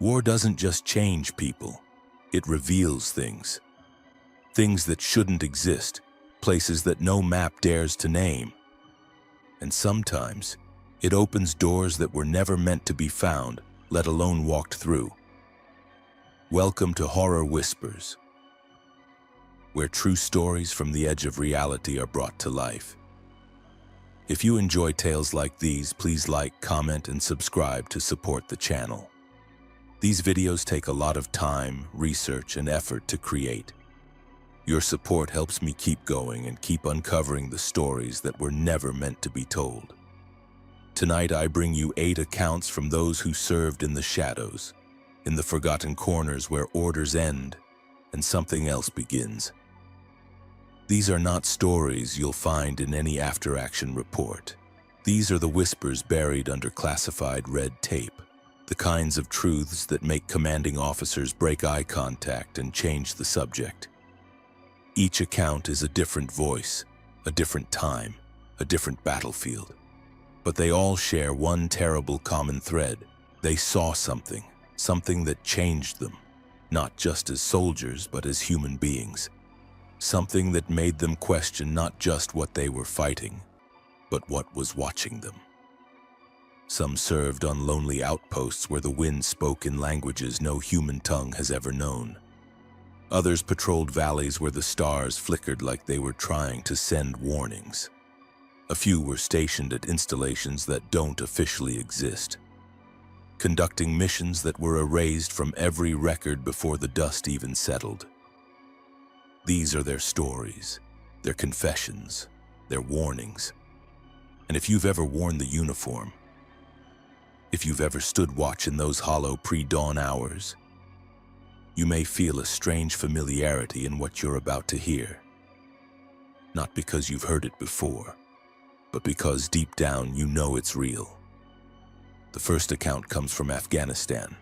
War doesn't just change people, it reveals things. Things that shouldn't exist, places that no map dares to name. And sometimes, it opens doors that were never meant to be found, let alone walked through. Welcome to Horror Whispers, where true stories from the edge of reality are brought to life. If you enjoy tales like these, please like, comment, and subscribe to support the channel. These videos take a lot of time, research, and effort to create. Your support helps me keep going and keep uncovering the stories that were never meant to be told. Tonight I bring you 8 accounts from those who served in the shadows, in the forgotten corners where orders end and something else begins. These are not stories you'll find in any after-action report. These are the whispers buried under classified red tape, the kinds of truths that make commanding officers break eye contact and change the subject. Each account is a different voice, a different time, a different battlefield. But they all share one terrible common thread. They saw something that changed them, not just as soldiers, but as human beings. Something that made them question not just what they were fighting, but what was watching them. Some served on lonely outposts where the wind spoke in languages no human tongue has ever known. Others patrolled valleys where the stars flickered like they were trying to send warnings. A few were stationed at installations that don't officially exist, conducting missions that were erased from every record before the dust even settled. These are their stories, their confessions, their warnings. And if you've ever worn the uniform, if you've ever stood watch in those hollow pre-dawn hours, you may feel a strange familiarity in what you're about to hear. Not because you've heard it before, but because deep down you know it's real. The first account comes from Afghanistan,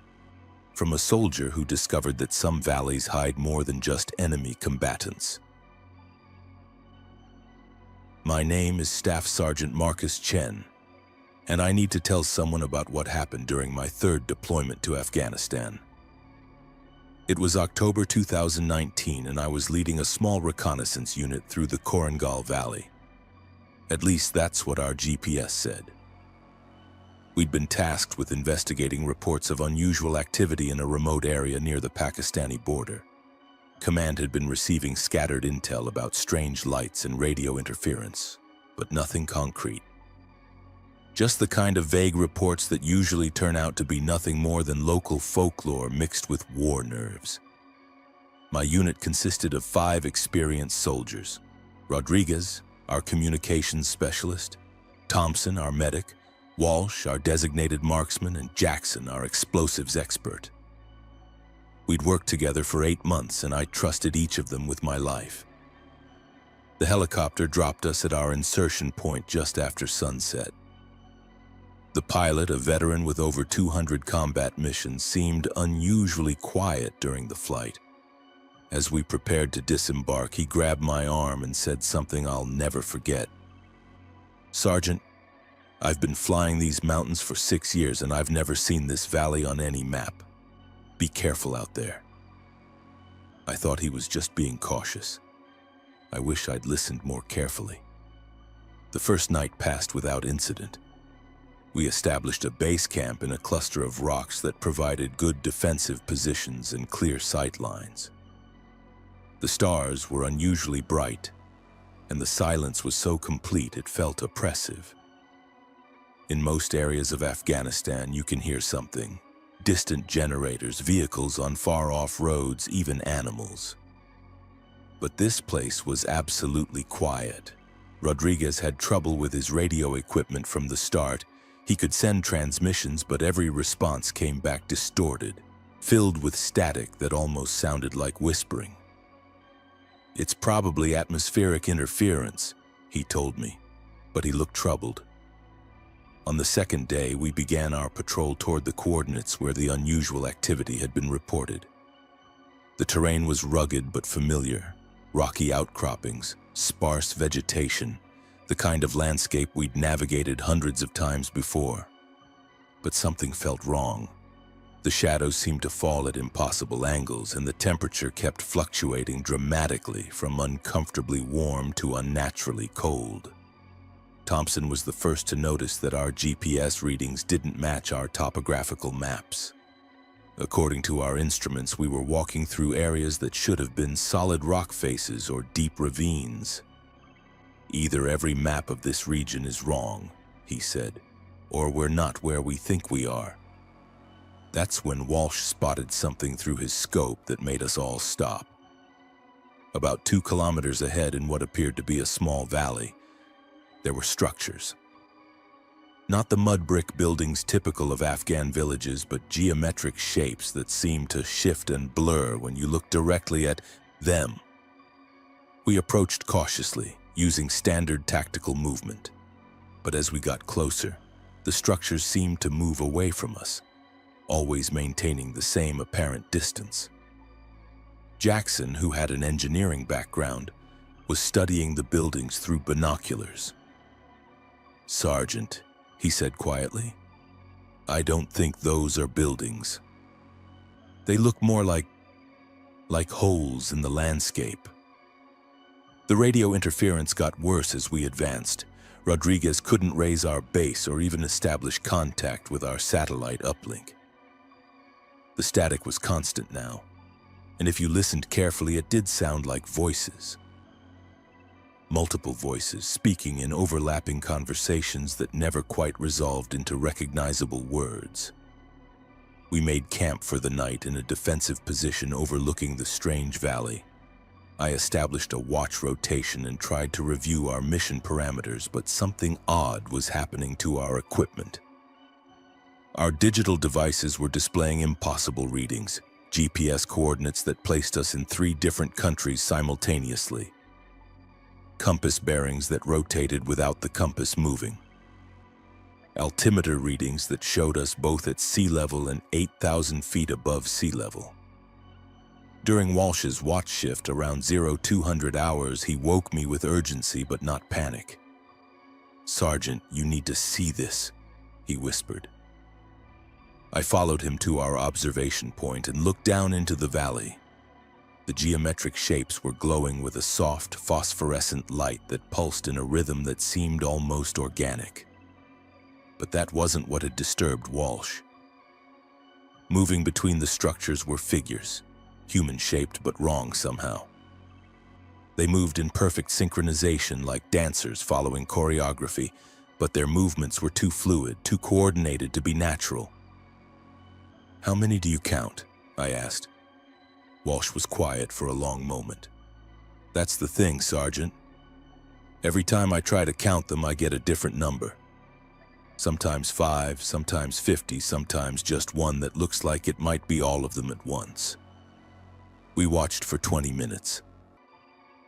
from a soldier who discovered that some valleys hide more than just enemy combatants. My name is Staff Sergeant Marcus Chen, and I need to tell someone about what happened during my 3rd deployment to Afghanistan. It was October 2019, and I was leading a small reconnaissance unit through the Korangal Valley. At least that's what our GPS said. We'd been tasked with investigating reports of unusual activity in a remote area near the Pakistani border. Command had been receiving scattered intel about strange lights and radio interference, but nothing concrete. Just the kind of vague reports that usually turn out to be nothing more than local folklore mixed with war nerves. My unit consisted of 5 experienced soldiers: Rodriguez, our communications specialist; Thompson, our medic; Walsh, our designated marksman; and Jackson, our explosives expert. We'd worked together for 8 months, and I trusted each of them with my life. The helicopter dropped us at our insertion point just after sunset. The pilot, a veteran with over 200 combat missions, seemed unusually quiet during the flight. As we prepared to disembark, he grabbed my arm and said something I'll never forget. "Sergeant, I've been flying these mountains for 6 years, and I've never seen this valley on any map. Be careful out there." I thought he was just being cautious. I wish I'd listened more carefully. The first night passed without incident. We established a base camp in a cluster of rocks that provided good defensive positions and clear sight lines. The stars were unusually bright, and the silence was so complete it felt oppressive. In most areas of Afghanistan, you can hear something: distant generators, vehicles on far-off roads, even animals. But this place was absolutely quiet. Rodriguez had trouble with his radio equipment from the start. He could send transmissions, but every response came back distorted, filled with static that almost sounded like whispering. "It's probably atmospheric interference," he told me, but he looked troubled. On the second day, we began our patrol toward the coordinates where the unusual activity had been reported. The terrain was rugged but familiar: rocky outcroppings, sparse vegetation, the kind of landscape we'd navigated hundreds of times before. But something felt wrong. The shadows seemed to fall at impossible angles, and the temperature kept fluctuating dramatically from uncomfortably warm to unnaturally cold. Thompson was the first to notice that our GPS readings didn't match our topographical maps. According to our instruments, we were walking through areas that should have been solid rock faces or deep ravines. "Either every map of this region is wrong," he said, "or we're not where we think we are." That's when Walsh spotted something through his scope that made us all stop. About 2 kilometers ahead, in what appeared to be a small valley, there were structures. Not the mud brick buildings typical of Afghan villages, but geometric shapes that seemed to shift and blur when you looked directly at them. We approached cautiously, using standard tactical movement. But as we got closer, the structures seemed to move away from us, always maintaining the same apparent distance. Jackson, who had an engineering background, was studying the buildings through binoculars. "Sergeant," he said quietly, "I don't think those are buildings. They look more like holes in the landscape." The radio interference got worse as we advanced. Rodriguez couldn't raise our base or even establish contact with our satellite uplink. The static was constant now, and if you listened carefully, it did sound like voices. Multiple voices speaking in overlapping conversations that never quite resolved into recognizable words. We made camp for the night in a defensive position overlooking the strange valley. I established a watch rotation and tried to review our mission parameters, but something odd was happening to our equipment. Our digital devices were displaying impossible readings, GPS coordinates that placed us in 3 different countries simultaneously. Compass bearings that rotated without the compass moving. Altimeter readings that showed us both at sea level and 8,000 feet above sea level. During Walsh's watch shift around 0200 hours, he woke me with urgency but not panic. "Sergeant, you need to see this," he whispered. I followed him to our observation point and looked down into the valley. The geometric shapes were glowing with a soft, phosphorescent light that pulsed in a rhythm that seemed almost organic. But that wasn't what had disturbed Walsh. Moving between the structures were figures, human-shaped but wrong somehow. They moved in perfect synchronization like dancers following choreography, but their movements were too fluid, too coordinated to be natural. "How many do you count?" I asked. Walsh was quiet for a long moment. "That's the thing, Sergeant. Every time I try to count them, I get a different number. Sometimes 5, sometimes 50, sometimes just one that looks like it might be all of them at once." We watched for 20 minutes.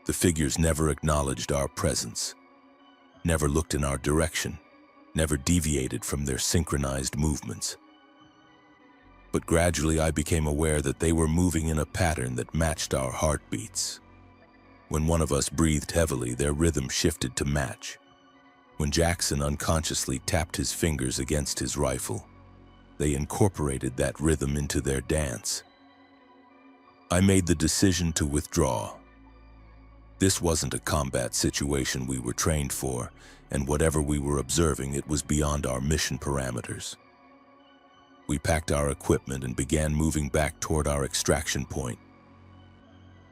The figures never acknowledged our presence, never looked in our direction, never deviated from their synchronized movements. But gradually I became aware that they were moving in a pattern that matched our heartbeats. When one of us breathed heavily, their rhythm shifted to match. When Jackson unconsciously tapped his fingers against his rifle, they incorporated that rhythm into their dance. I made the decision to withdraw. This wasn't a combat situation we were trained for, and whatever we were observing, it was beyond our mission parameters. We packed our equipment and began moving back toward our extraction point.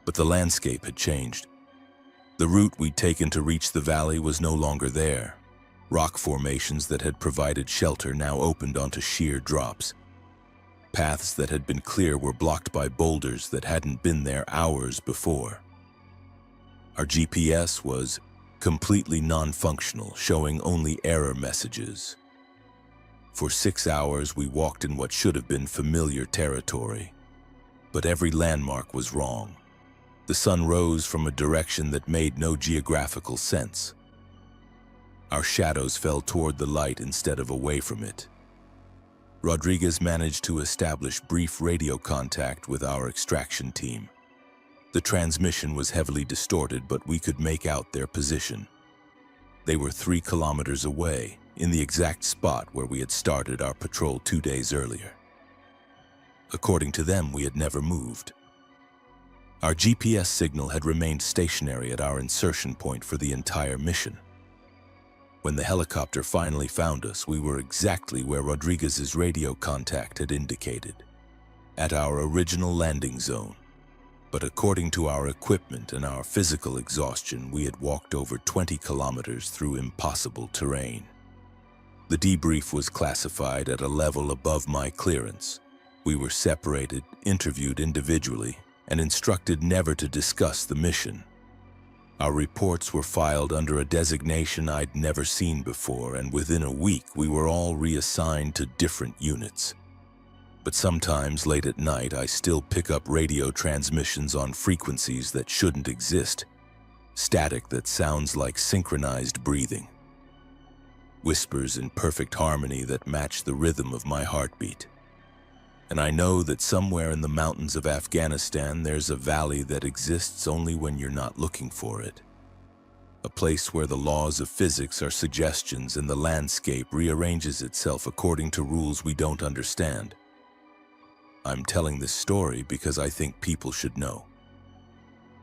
But the landscape had changed. The route we'd taken to reach the valley was no longer there. Rock formations that had provided shelter now opened onto sheer drops. Paths that had been clear were blocked by boulders that hadn't been there hours before. Our GPS was completely non-functional, showing only error messages. For 6 hours, we walked in what should have been familiar territory. But every landmark was wrong. The sun rose from a direction that made no geographical sense. Our shadows fell toward the light instead of away from it. Rodriguez managed to establish brief radio contact with our extraction team. The transmission was heavily distorted, but we could make out their position. They were 3 kilometers away, in the exact spot where we had started our patrol 2 days earlier. According to them, we had never moved. Our GPS signal had remained stationary at our insertion point for the entire mission. When the helicopter finally found us, we were exactly where Rodriguez's radio contact had indicated, at our original landing zone. But according to our equipment and our physical exhaustion, we had walked over 20 kilometers through impossible terrain. The debrief was classified at a level above my clearance. We were separated, interviewed individually, and instructed never to discuss the mission. Our reports were filed under a designation I'd never seen before, and within a week we were all reassigned to different units. But sometimes late at night I still pick up radio transmissions on frequencies that shouldn't exist. Static that sounds like synchronized breathing. Whispers in perfect harmony that match the rhythm of my heartbeat. And I know that somewhere in the mountains of Afghanistan there's a valley that exists only when you're not looking for it. A place where the laws of physics are suggestions and the landscape rearranges itself according to rules we don't understand. I'm telling this story because I think people should know.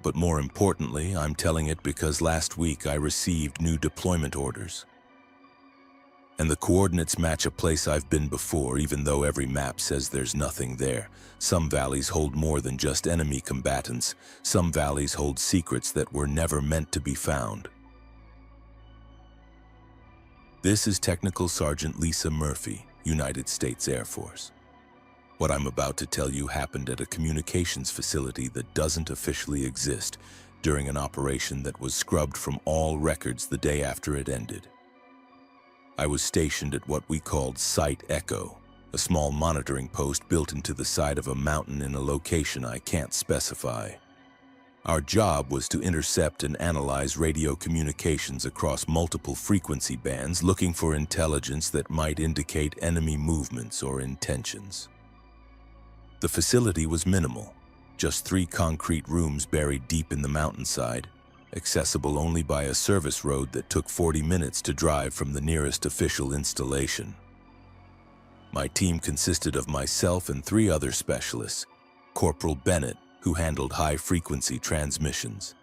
But more importantly, I'm telling it because last week I received new deployment orders. And the coordinates match a place I've been before, even though every map says there's nothing there. Some valleys hold more than just enemy combatants. Some valleys hold secrets that were never meant to be found. This is Technical Sergeant Lisa Murphy, United States Air Force. What I'm about to tell you happened at a communications facility that doesn't officially exist during an operation that was scrubbed from all records the day after it ended. I was stationed at what we called Site Echo, a small monitoring post built into the side of a mountain in a location I can't specify. Our job was to intercept and analyze radio communications across multiple frequency bands, looking for intelligence that might indicate enemy movements or intentions. The facility was minimal, just 3 concrete rooms buried deep in the mountainside, accessible only by a service road that took 40 minutes to drive from the nearest official installation. My team consisted of myself and 3 other specialists, Corporal Bennett, who handled high-frequency transmissions,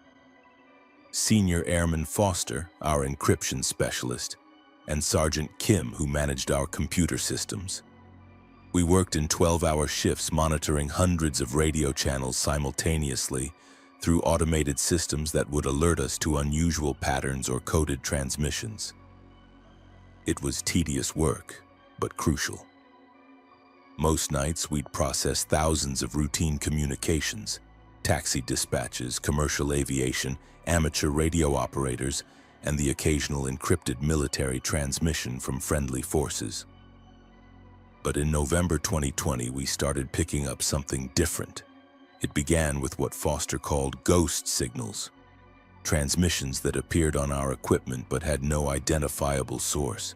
Senior Airman Foster, our encryption specialist, and Sergeant Kim, who managed our computer systems. We worked in 12-hour shifts monitoring hundreds of radio channels simultaneously, through automated systems that would alert us to unusual patterns or coded transmissions. It was tedious work, but crucial. Most nights we'd process thousands of routine communications, taxi dispatches, commercial aviation, amateur radio operators, and the occasional encrypted military transmission from friendly forces. But in November 2020, we started picking up something different. It began with what Foster called ghost signals, transmissions that appeared on our equipment but had no identifiable source.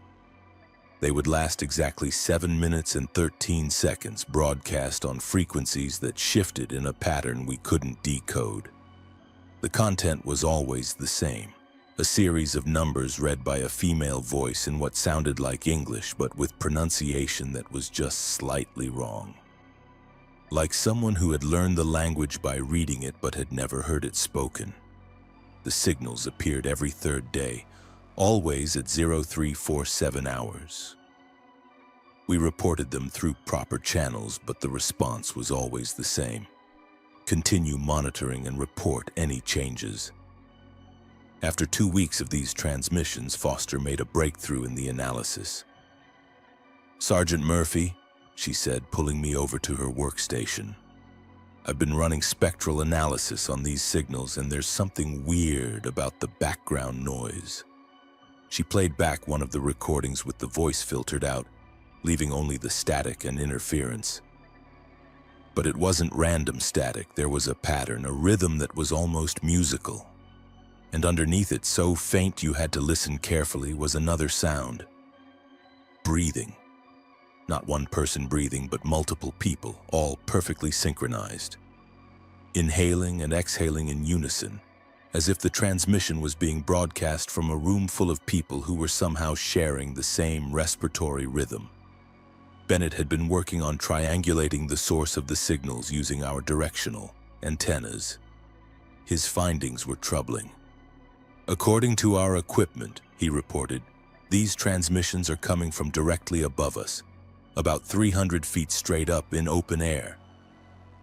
They would last exactly 7 minutes and 13 seconds, broadcast on frequencies that shifted in a pattern we couldn't decode. The content was always the same, a series of numbers read by a female voice in what sounded like English but with pronunciation that was just slightly wrong. Like someone who had learned the language by reading it but had never heard it spoken. The signals appeared every 3rd day, always at 0347 hours. We reported them through proper channels, but the response was always the same. Continue monitoring and report any changes. After 2 weeks of these transmissions, Foster made a breakthrough in the analysis. "Sergeant Murphy," she said, pulling me over to her workstation. "I've been running spectral analysis on these signals, and there's something weird about the background noise." She played back one of the recordings with the voice filtered out, leaving only the static and interference. But it wasn't random static. There was a pattern, a rhythm that was almost musical. And underneath it, so faint you had to listen carefully, was another sound. Breathing. Not one person breathing, but multiple people, all perfectly synchronized. Inhaling and exhaling in unison, as if the transmission was being broadcast from a room full of people who were somehow sharing the same respiratory rhythm. Bennett had been working on triangulating the source of the signals using our directional antennas. His findings were troubling. According to our equipment, he reported, these transmissions are coming from directly above us, about 300 feet straight up in open air.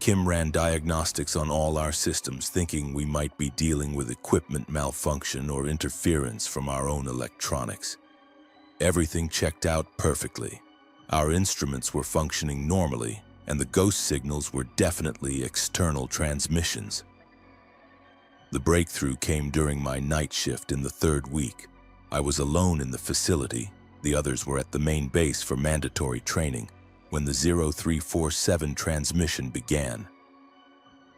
Kim ran diagnostics on all our systems, thinking we might be dealing with equipment malfunction or interference from our own electronics. Everything checked out perfectly. Our instruments were functioning normally, and the ghost signals were definitely external transmissions. The breakthrough came during my night shift in the 3rd week. I was alone in the facility. The others were at the main base for mandatory training when the 0347 transmission began.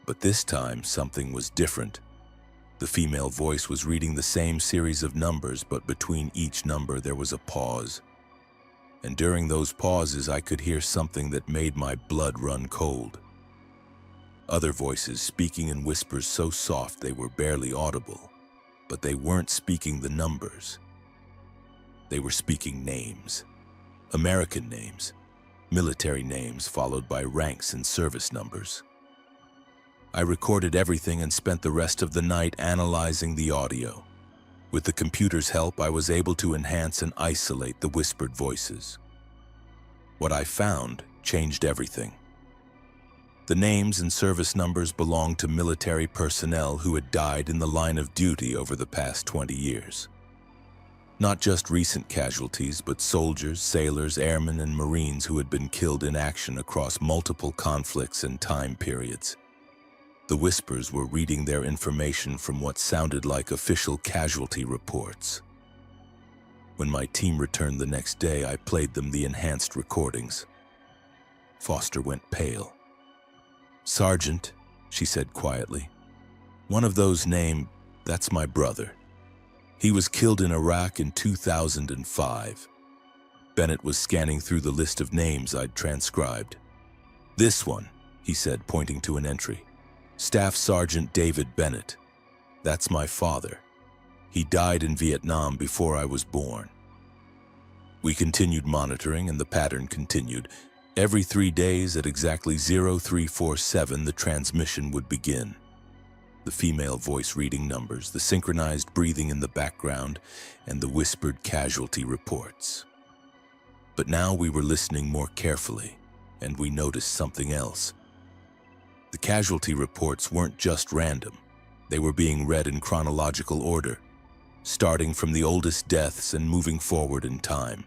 But this time, something was different. The female voice was reading the same series of numbers, but between each number there was a pause. And during those pauses, I could hear something that made my blood run cold. Other voices speaking in whispers so soft they were barely audible, but they weren't speaking the numbers. They were speaking names, American names, military names followed by ranks and service numbers. I recorded everything and spent the rest of the night analyzing the audio. With the computer's help, I was able to enhance and isolate the whispered voices. What I found changed everything. The names and service numbers belonged to military personnel who had died in the line of duty over the past 20 years. Not just recent casualties, but soldiers, sailors, airmen, and Marines who had been killed in action across multiple conflicts and time periods. The whispers were reading their information from what sounded like official casualty reports. When my team returned the next day, I played them the enhanced recordings. Foster went pale. "Sergeant," she said quietly, "one of those names, that's my brother. He was killed in Iraq in 2005. Bennett was scanning through the list of names I'd transcribed. "This one," he said, pointing to an entry. "Staff Sergeant David Bennett. That's my father. He died in Vietnam before I was born." We continued monitoring, and the pattern continued. Every 3 days at exactly 0347, the transmission would begin. The female voice reading numbers, the synchronized breathing in the background, and the whispered casualty reports. But now we were listening more carefully, and we noticed something else. The casualty reports weren't just random. They were being read in chronological order, starting from the oldest deaths and moving forward in time,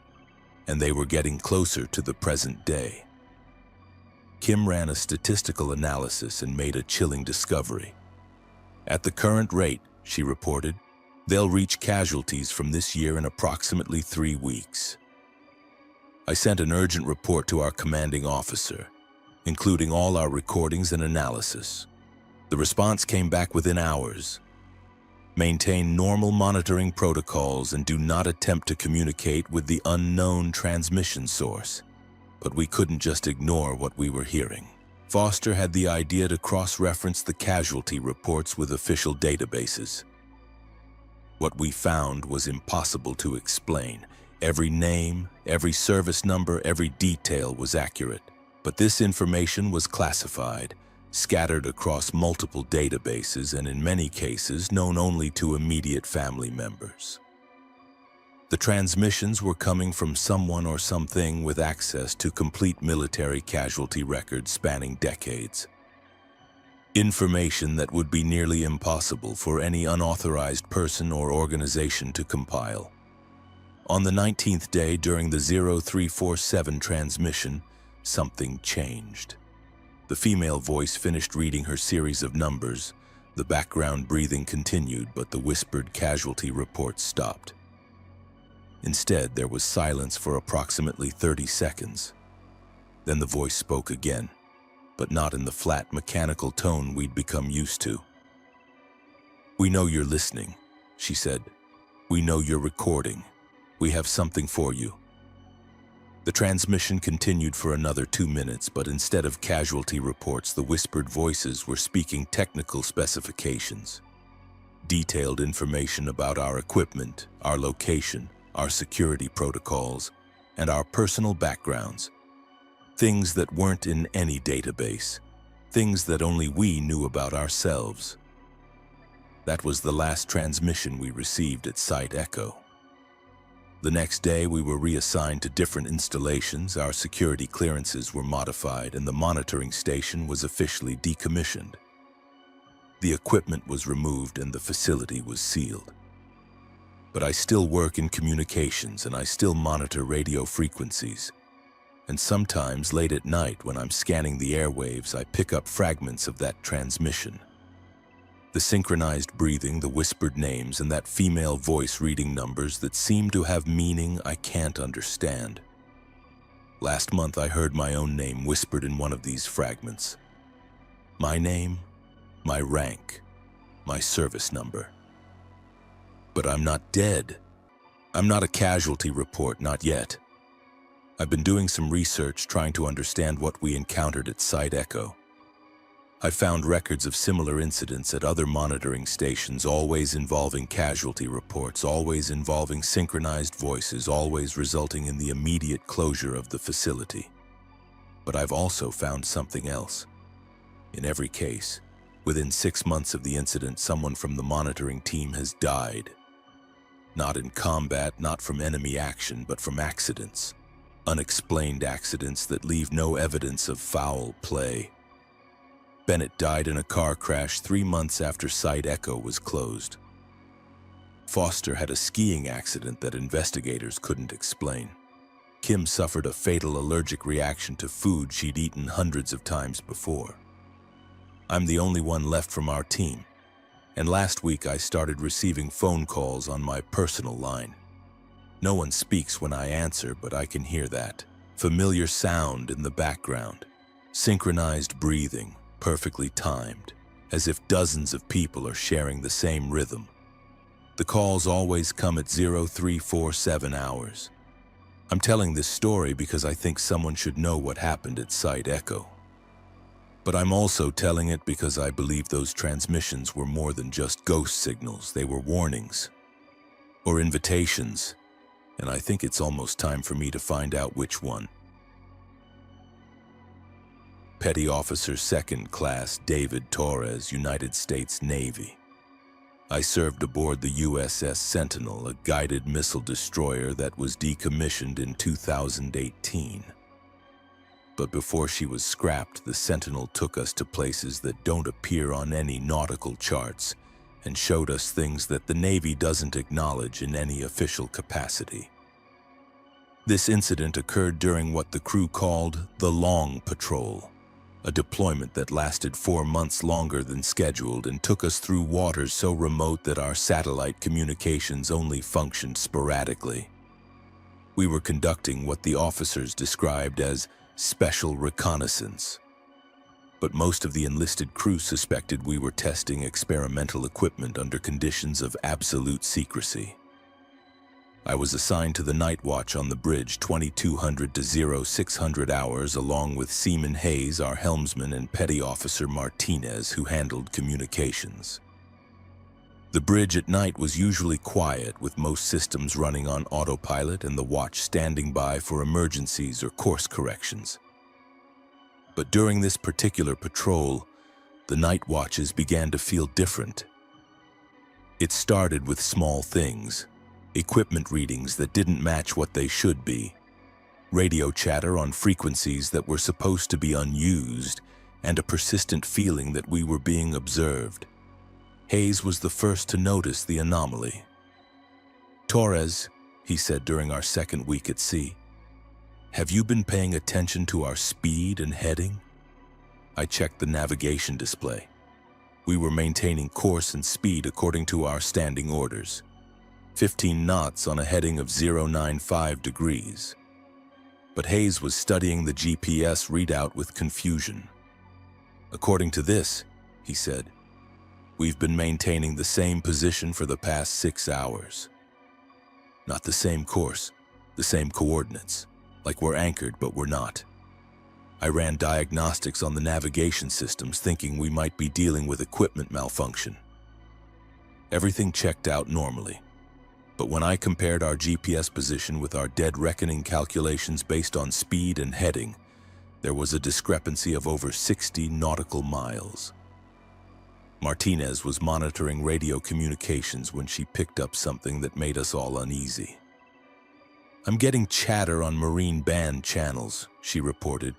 and they were getting closer to the present day. Kim ran a statistical analysis and made a chilling discovery. At the current rate, she reported, they'll reach casualties from this year in approximately 3 weeks. I sent an urgent report to our commanding officer, including all our recordings and analysis. The response came back within hours. Maintain normal monitoring protocols and do not attempt to communicate with the unknown transmission source. But we couldn't just ignore what we were hearing. Foster had the idea to cross-reference the casualty reports with official databases. What we found was impossible to explain. Every name, every service number, every detail was accurate. But this information was classified, scattered across multiple databases, and in many cases known only to immediate family members. The transmissions were coming from someone or something with access to complete military casualty records spanning decades. Information that would be nearly impossible for any unauthorized person or organization to compile. On the 19th day during the 0347 transmission, something changed. The female voice finished reading her series of numbers. The background breathing continued, but the whispered casualty reports stopped. Instead, there was silence for approximately 30 seconds. Then the voice spoke again, but not in the flat, mechanical tone we'd become used to. "We know you're listening," she said. "We know you're recording. We have something for you." The transmission continued for another 2 minutes, but instead of casualty reports, the whispered voices were speaking technical specifications. Detailed information about our equipment, our location, our security protocols, and our personal backgrounds. Things that weren't in any database. Things that only we knew about ourselves. That was the last transmission we received at Site Echo. The next day, we were reassigned to different installations, our security clearances were modified, and the monitoring station was officially decommissioned. The equipment was removed and the facility was sealed. But I still work in communications and I still monitor radio frequencies. And sometimes late at night when I'm scanning the airwaves, I pick up fragments of that transmission. The synchronized breathing, the whispered names, and that female voice reading numbers that seem to have meaning I can't understand. Last month I heard my own name whispered in one of these fragments. My name, my rank, my service number. But I'm not dead. I'm not a casualty report, not yet. I've been doing some research trying to understand what we encountered at Site Echo. I found records of similar incidents at other monitoring stations, always involving casualty reports, always involving synchronized voices, always resulting in the immediate closure of the facility. But I've also found something else. In every case, within 6 months of the incident, someone from the monitoring team has died. Not in combat, not from enemy action, but from accidents. Unexplained accidents that leave no evidence of foul play. Bennett died in a car crash 3 months after Site Echo was closed. Foster had a skiing accident that investigators couldn't explain. Kim suffered a fatal allergic reaction to food she'd eaten hundreds of times before. I'm the only one left from our team, and last week I started receiving phone calls on my personal line. No one speaks when I answer, but I can hear that familiar sound in the background, synchronized breathing, perfectly timed, as if dozens of people are sharing the same rhythm. The calls always come at 0347 hours. I'm telling this story because I think someone should know what happened at Site Echo. But I'm also telling it because I believe those transmissions were more than just ghost signals. They were warnings or invitations, and I think it's almost time for me to find out which one. Petty Officer 2nd Class David Torres, United States Navy. I served aboard the USS Sentinel, a guided missile destroyer that was decommissioned in 2018. But before she was scrapped, the Sentinel took us to places that don't appear on any nautical charts and showed us things that the Navy doesn't acknowledge in any official capacity. This incident occurred during what the crew called the Long Patrol, a deployment that lasted 4 months longer than scheduled and took us through waters so remote that our satellite communications only functioned sporadically. We were conducting what the officers described as special reconnaissance, but most of the enlisted crew suspected we were testing experimental equipment under conditions of absolute secrecy. I was assigned to the night watch on the bridge 2200 to 0600 hours along with Seaman Hayes, our helmsman, and Petty Officer Martinez, who handled communications. The bridge at night was usually quiet, with most systems running on autopilot and the watch standing by for emergencies or course corrections. But during this particular patrol, the night watches began to feel different. It started with small things. Equipment readings that didn't match what they should be, radio chatter on frequencies that were supposed to be unused, and a persistent feeling that we were being observed. Hayes was the first to notice the anomaly. "Torres," he said during our second week at sea, "have you been paying attention to our speed and heading?" I checked the navigation display. We were maintaining course and speed according to our standing orders. 15 knots on a heading of 095 degrees. But Hayes was studying the GPS readout with confusion. "According to this," he said, "we've been maintaining the same position for the past 6 hours. Not the same course, the same coordinates, like we're anchored but we're not." I ran diagnostics on the navigation systems thinking we might be dealing with equipment malfunction. Everything checked out normally. But when I compared our GPS position with our dead reckoning calculations based on speed and heading, There was a discrepancy of over 60 nautical miles. Martinez was monitoring radio communications when she picked up something that made us all uneasy. "I'm getting chatter on marine band channels," she reported,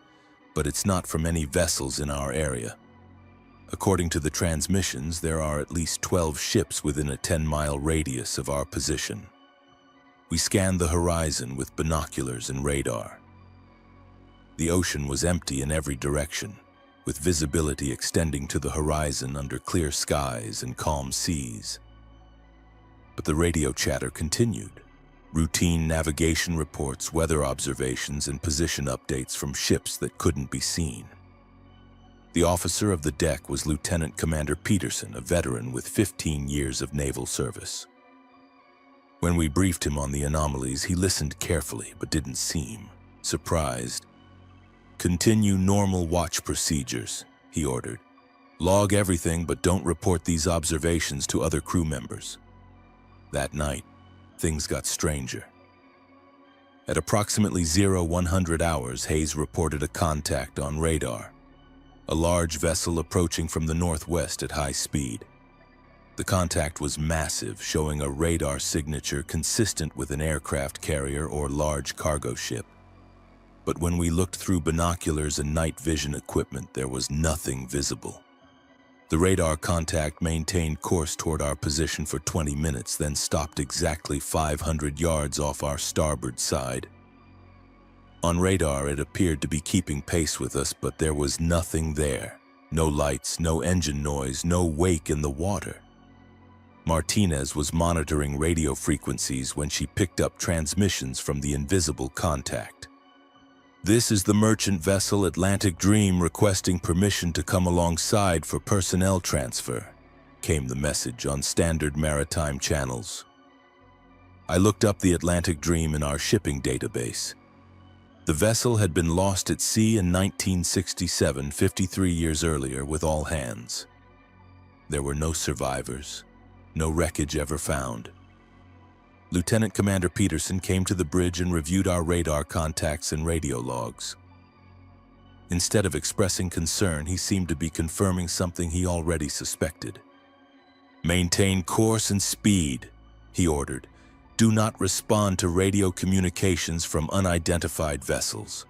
"but it's not from any vessels in our area. According to the transmissions, there are at least 12 ships within a 10-mile radius of our position." We scanned the horizon with binoculars and radar. The ocean was empty in every direction, with visibility extending to the horizon under clear skies and calm seas. But the radio chatter continued. Routine navigation reports, weather observations, and position updates from ships that couldn't be seen. The officer of the deck was Lieutenant Commander Peterson, a veteran with 15 years of naval service. When we briefed him on the anomalies, he listened carefully but didn't seem surprised. "Continue normal watch procedures," he ordered. "Log everything, but don't report these observations to other crew members." That night, things got stranger. At approximately 0100 hours, Hayes reported a contact on radar. A large vessel approaching from the northwest at high speed. The contact was massive, showing a radar signature consistent with an aircraft carrier or large cargo ship. But when we looked through binoculars and night vision equipment, there was nothing visible. The radar contact maintained course toward our position for 20 minutes, then stopped exactly 500 yards off our starboard side. On radar, it appeared to be keeping pace with us, but there was nothing there. No lights, no engine noise, no wake in the water. Martinez was monitoring radio frequencies when she picked up transmissions from the invisible contact. "This is the merchant vessel Atlantic Dream requesting permission to come alongside for personnel transfer," came the message on standard maritime channels. I looked up the Atlantic Dream in our shipping database. The vessel had been lost at sea in 1967, 53 years earlier, with all hands. There were no survivors, no wreckage ever found. Lieutenant Commander Peterson came to the bridge and reviewed our radar contacts and radio logs. Instead of expressing concern, he seemed to be confirming something he already suspected. "Maintain course and speed," he ordered. "Do not respond to radio communications from unidentified vessels."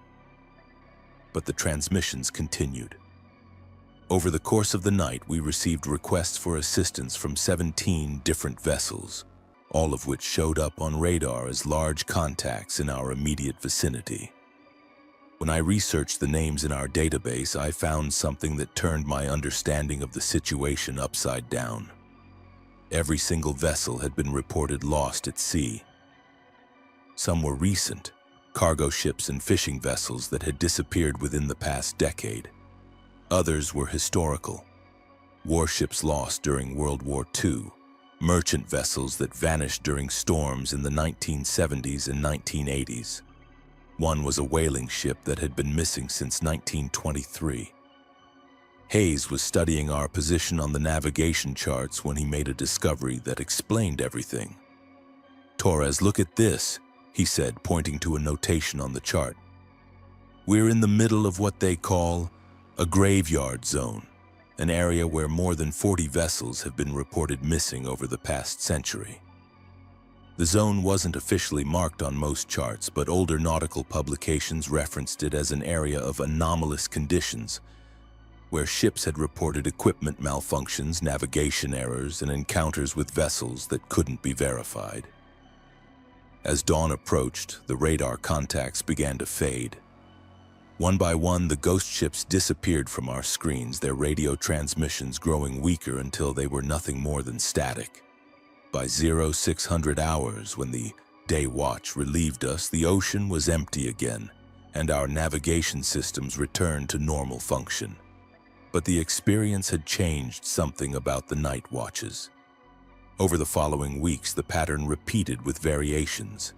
But the transmissions continued. Over the course of the night, we received requests for assistance from 17 different vessels, all of which showed up on radar as large contacts in our immediate vicinity. When I researched the names in our database, I found something that turned my understanding of the situation upside down. Every single vessel had been reported lost at sea. Some were recent, cargo ships and fishing vessels that had disappeared within the past decade. Others were historical, warships lost during World War II, merchant vessels that vanished during storms in the 1970s and 1980s. One was a whaling ship that had been missing since 1923. Hayes was studying our position on the navigation charts when he made a discovery that explained everything. "Torres, look at this," he said, pointing to a notation on the chart. "We're in the middle of what they call a graveyard zone, an area where more than 40 vessels have been reported missing over the past century." The zone wasn't officially marked on most charts, but older nautical publications referenced it as an area of anomalous conditions, where ships had reported equipment malfunctions, navigation errors, and encounters with vessels that couldn't be verified. As dawn approached, the radar contacts began to fade. One by one, the ghost ships disappeared from our screens, their radio transmissions growing weaker until they were nothing more than static. By 0600 hours, when the day watch relieved us, the ocean was empty again, and our navigation systems returned to normal function. But the experience had changed something about the night watches. Over the following weeks, the pattern repeated with variations.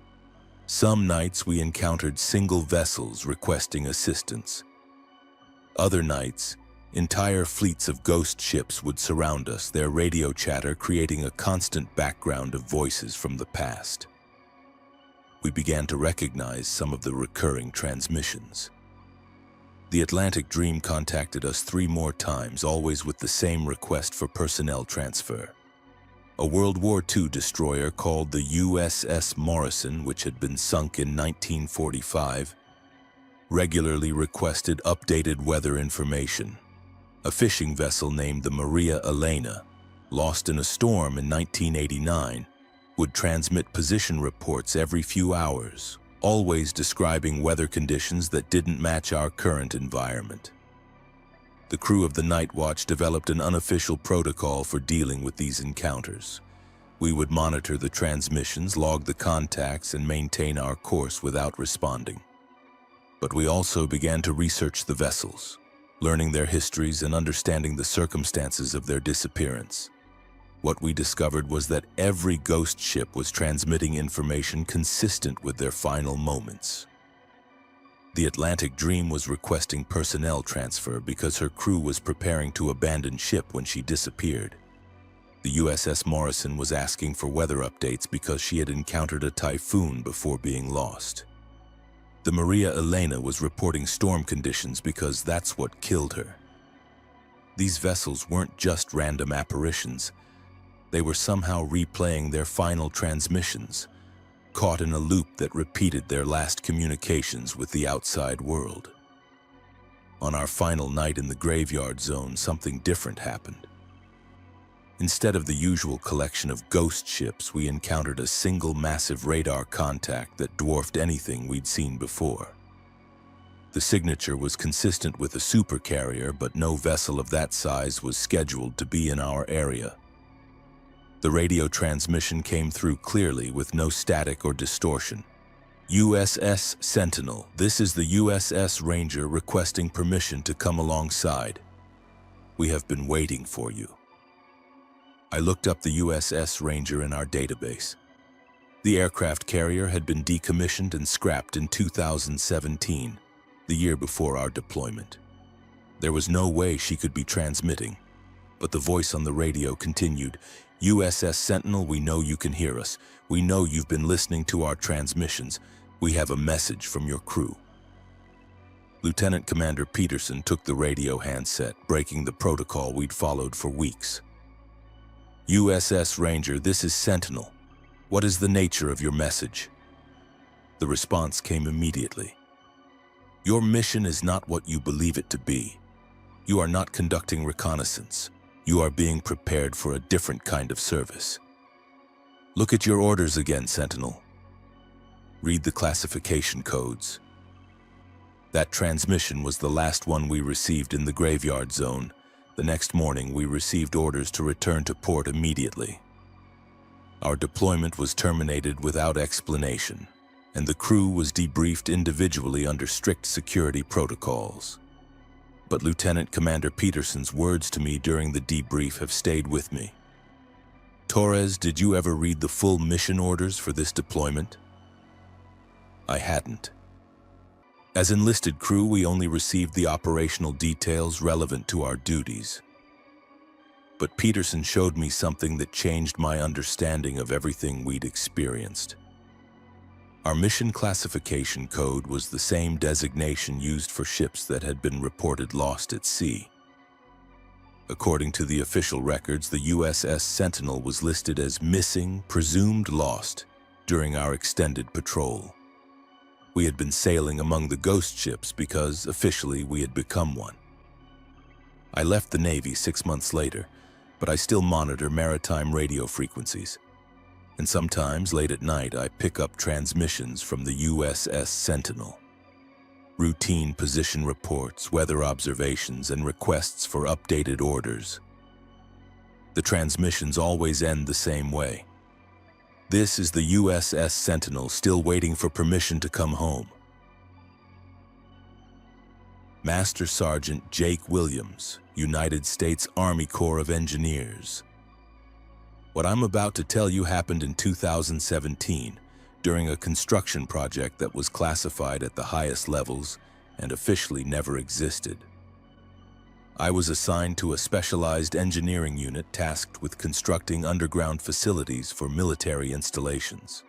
Some nights we encountered single vessels requesting assistance. Other nights, entire fleets of ghost ships would surround us, their radio chatter creating a constant background of voices from the past. We began to recognize some of the recurring transmissions. The Atlantic Dream contacted us 3 more times, always with the same request for personnel transfer. A World War II destroyer called the USS Morrison, which had been sunk in 1945, regularly requested updated weather information. A fishing vessel named the Maria Elena, lost in a storm in 1989, would transmit position reports every few hours, always describing weather conditions that didn't match our current environment. The crew of the Night Watch developed an unofficial protocol for dealing with these encounters. We would monitor the transmissions, log the contacts, and maintain our course without responding. But we also began to research the vessels, learning their histories and understanding the circumstances of their disappearance. What we discovered was that every ghost ship was transmitting information consistent with their final moments. The Atlantic Dream was requesting personnel transfer because her crew was preparing to abandon ship when she disappeared. The USS Morrison was asking for weather updates because she had encountered a typhoon before being lost. The Maria Elena was reporting storm conditions because that's what killed her. These vessels weren't just random apparitions. They were somehow replaying their final transmissions, caught in a loop that repeated their last communications with the outside world. On our final night in the graveyard zone, something different happened. Instead of the usual collection of ghost ships, we encountered a single massive radar contact that dwarfed anything we'd seen before. The signature was consistent with a supercarrier, but no vessel of that size was scheduled to be in our area. The radio transmission came through clearly with no static or distortion. USS Sentinel, this is the USS Ranger requesting permission to come alongside. We have been waiting for you. I looked up the USS Ranger in our database. The aircraft carrier had been decommissioned and scrapped in 2017, the year before our deployment. There was no way she could be transmitting, but the voice on the radio continued, USS Sentinel, we know you can hear us. We know you've been listening to our transmissions. We have a message from your crew. Lieutenant Commander Peterson took the radio handset, breaking the protocol we'd followed for weeks. USS Ranger, this is Sentinel. What is the nature of your message? The response came immediately. Your mission is not what you believe it to be. You are not conducting reconnaissance. You are being prepared for a different kind of service. Look at your orders again, Sentinel. Read the classification codes. That transmission was the last one we received in the graveyard zone. The next morning, we received orders to return to port immediately. Our deployment was terminated without explanation, and the crew was debriefed individually under strict security protocols. But Lieutenant Commander Peterson's words to me during the debrief have stayed with me. Torres, did you ever read the full mission orders for this deployment? I hadn't. As enlisted crew, we only received the operational details relevant to our duties. But Peterson showed me something that changed my understanding of everything we'd experienced. Our mission classification code was the same designation used for ships that had been reported lost at sea. According to the official records, the USS Sentinel was listed as missing, presumed lost, during our extended patrol. We had been sailing among the ghost ships because, officially, we had become one. I left the Navy 6 months later, but I still monitor maritime radio frequencies. And sometimes, late at night, I pick up transmissions from the USS Sentinel. Routine position reports, weather observations, and requests for updated orders. The transmissions always end the same way. This is the USS Sentinel still waiting for permission to come home. Master Sergeant Jake Williams, United States Army Corps of Engineers. What I'm about to tell you happened in 2017, during a construction project that was classified at the highest levels and officially never existed. I was assigned to a specialized engineering unit tasked with constructing underground facilities for military installations.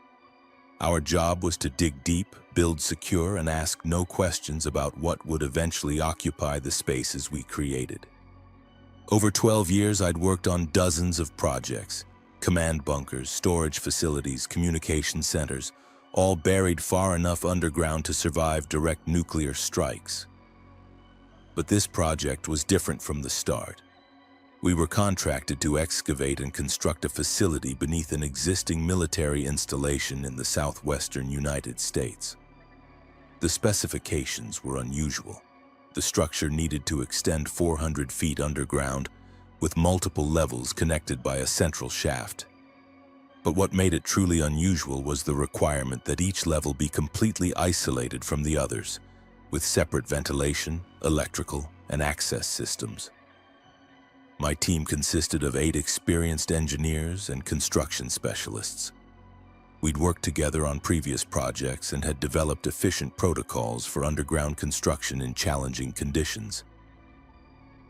Our job was to dig deep, build secure, and ask no questions about what would eventually occupy the spaces we created. Over 12 years, I'd worked on dozens of projects: command bunkers, storage facilities, communication centers, all buried far enough underground to survive direct nuclear strikes. But this project was different from the start. We were contracted to excavate and construct a facility beneath an existing military installation in the southwestern United States. The specifications were unusual. The structure needed to extend 400 feet underground, with multiple levels connected by a central shaft. But what made it truly unusual was the requirement that each level be completely isolated from the others, with separate ventilation, electrical, and access systems. My team consisted of 8 experienced engineers and construction specialists. We'd worked together on previous projects and had developed efficient protocols for underground construction in challenging conditions.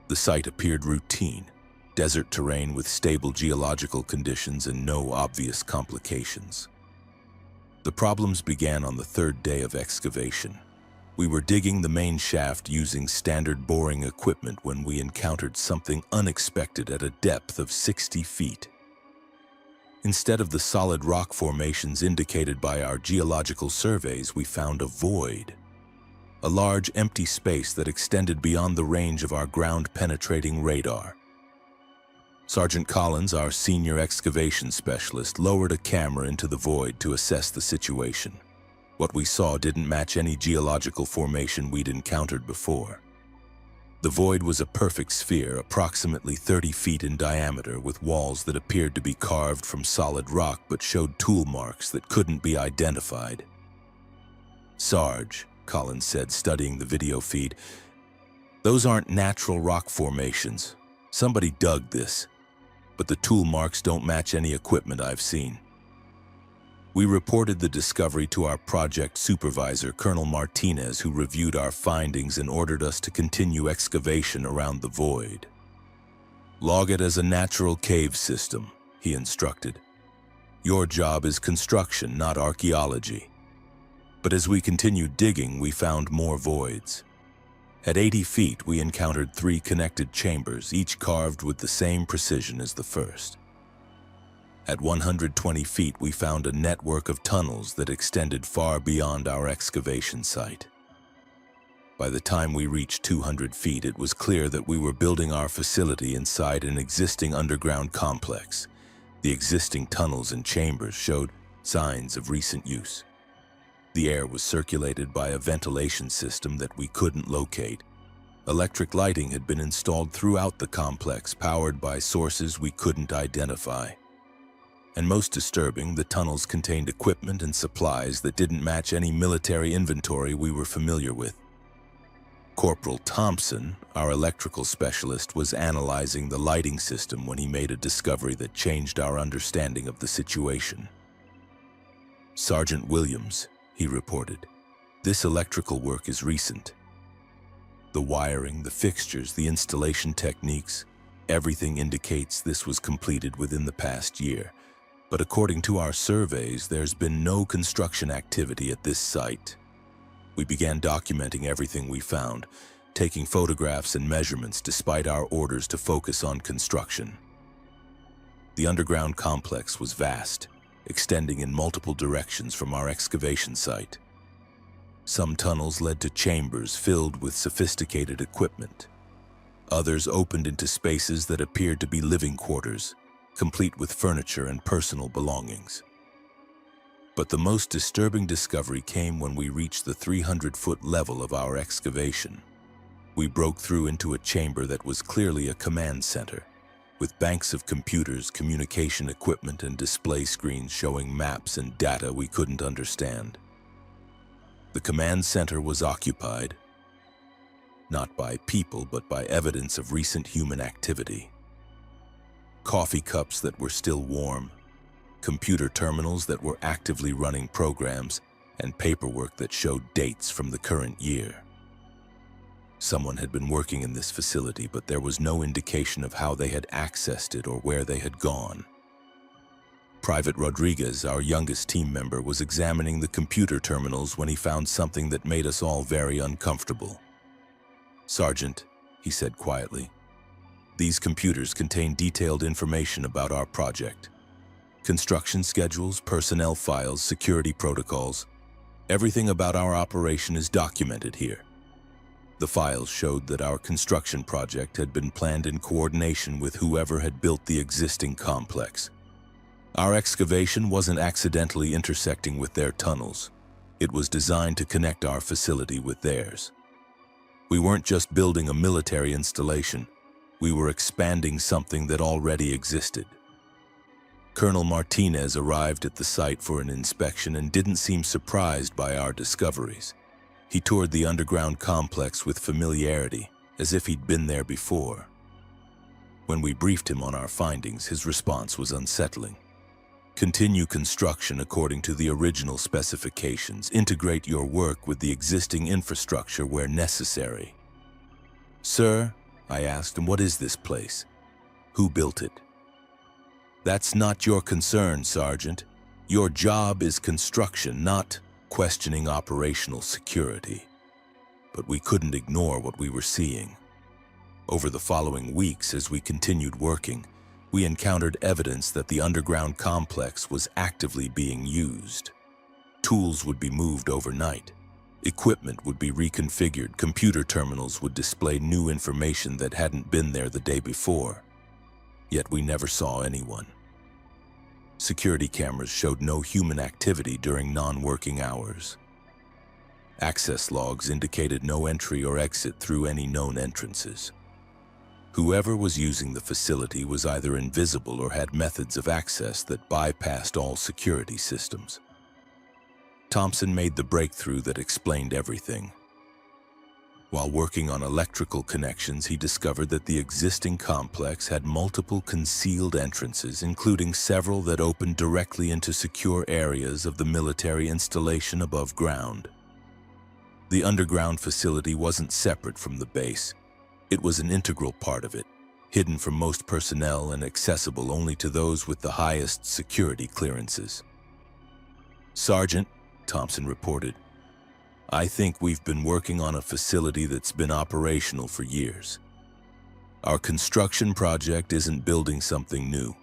The site appeared routine: desert terrain with stable geological conditions and no obvious complications. The problems began on the 3rd day of excavation. We were digging the main shaft using standard boring equipment when we encountered something unexpected at a depth of 60 feet. Instead of the solid rock formations indicated by our geological surveys, we found a void. A large empty space that extended beyond the range of our ground-penetrating radar. Sergeant Collins, our senior excavation specialist, lowered a camera into the void to assess the situation. What we saw didn't match any geological formation we'd encountered before. The void was a perfect sphere, approximately 30 feet in diameter, with walls that appeared to be carved from solid rock but showed tool marks that couldn't be identified. "Sarge," Collins said, studying the video feed, "those aren't natural rock formations. Somebody dug this, but the tool marks don't match any equipment I've seen." We reported the discovery to our project supervisor, Colonel Martinez, who reviewed our findings and ordered us to continue excavation around the void. "Log it as a natural cave system," he instructed. "Your job is construction, not archaeology." But as we continued digging, we found more voids. At 80 feet, we encountered 3 connected chambers, each carved with the same precision as the first. At 120 feet, we found a network of tunnels that extended far beyond our excavation site. By the time we reached 200 feet, it was clear that we were building our facility inside an existing underground complex. The existing tunnels and chambers showed signs of recent use. The air was circulated by a ventilation system that we couldn't locate. Electric lighting had been installed throughout the complex, powered by sources we couldn't identify. And most disturbing, the tunnels contained equipment and supplies that didn't match any military inventory we were familiar with. Corporal Thompson, our electrical specialist, was analyzing the lighting system when he made a discovery that changed our understanding of the situation. "Sergeant Williams," he reported, "this electrical work is recent. The wiring, the fixtures, the installation techniques, everything indicates this was completed within the past year. But according to our surveys, there's been no construction activity at this site." We began documenting everything we found, taking photographs and measurements despite our orders to focus on construction. The underground complex was vast, extending in multiple directions from our excavation site. Some tunnels led to chambers filled with sophisticated equipment. Others opened into spaces that appeared to be living quarters, complete with furniture and personal belongings. But the most disturbing discovery came when we reached the 300-foot level of our excavation. We broke through into a chamber that was clearly a command center, with banks of computers, communication equipment, and display screens showing maps and data we couldn't understand. The command center was occupied, not by people, but by evidence of recent human activity. Coffee cups that were still warm, computer terminals that were actively running programs, and paperwork that showed dates from the current year. Someone had been working in this facility, but there was no indication of how they had accessed it or where they had gone. Private Rodriguez, our youngest team member, was examining the computer terminals when he found something that made us all very uncomfortable. "Sergeant," he said quietly, "these computers contain detailed information about our project. Construction schedules, personnel files, security protocols. Everything about our operation is documented here." The files showed that our construction project had been planned in coordination with whoever had built the existing complex. Our excavation wasn't accidentally intersecting with their tunnels. It was designed to connect our facility with theirs. We weren't just building a military installation. We were expanding something that already existed. Colonel Martinez arrived at the site for an inspection and didn't seem surprised by our discoveries. He toured the underground complex with familiarity, as if he'd been there before. When we briefed him on our findings, his response was unsettling. "Continue construction according to the original specifications. Integrate your work with the existing infrastructure where necessary." "Sir," I asked him, "what is this place? Who built it?" "That's not your concern, Sergeant. Your job is construction, not questioning operational security." But we couldn't ignore what we were seeing. Over the following weeks, as we continued working, we encountered evidence that the underground complex was actively being used. Tools would be moved overnight. Equipment would be reconfigured. Computer terminals would display new information that hadn't been there the day before. Yet we never saw anyone. Security cameras showed no human activity during non-working hours. Access logs indicated no entry or exit through any known entrances. Whoever was using the facility was either invisible or had methods of access that bypassed all security systems. Thompson made the breakthrough that explained everything. While working on electrical connections, he discovered that the existing complex had multiple concealed entrances, including several that opened directly into secure areas of the military installation above ground. The underground facility wasn't separate from the base. It was an integral part of it, hidden from most personnel and accessible only to those with the highest security clearances. "Sergeant," Thompson reported, "I think we've been working on a facility that's been operational for years. Our construction project isn't building something new.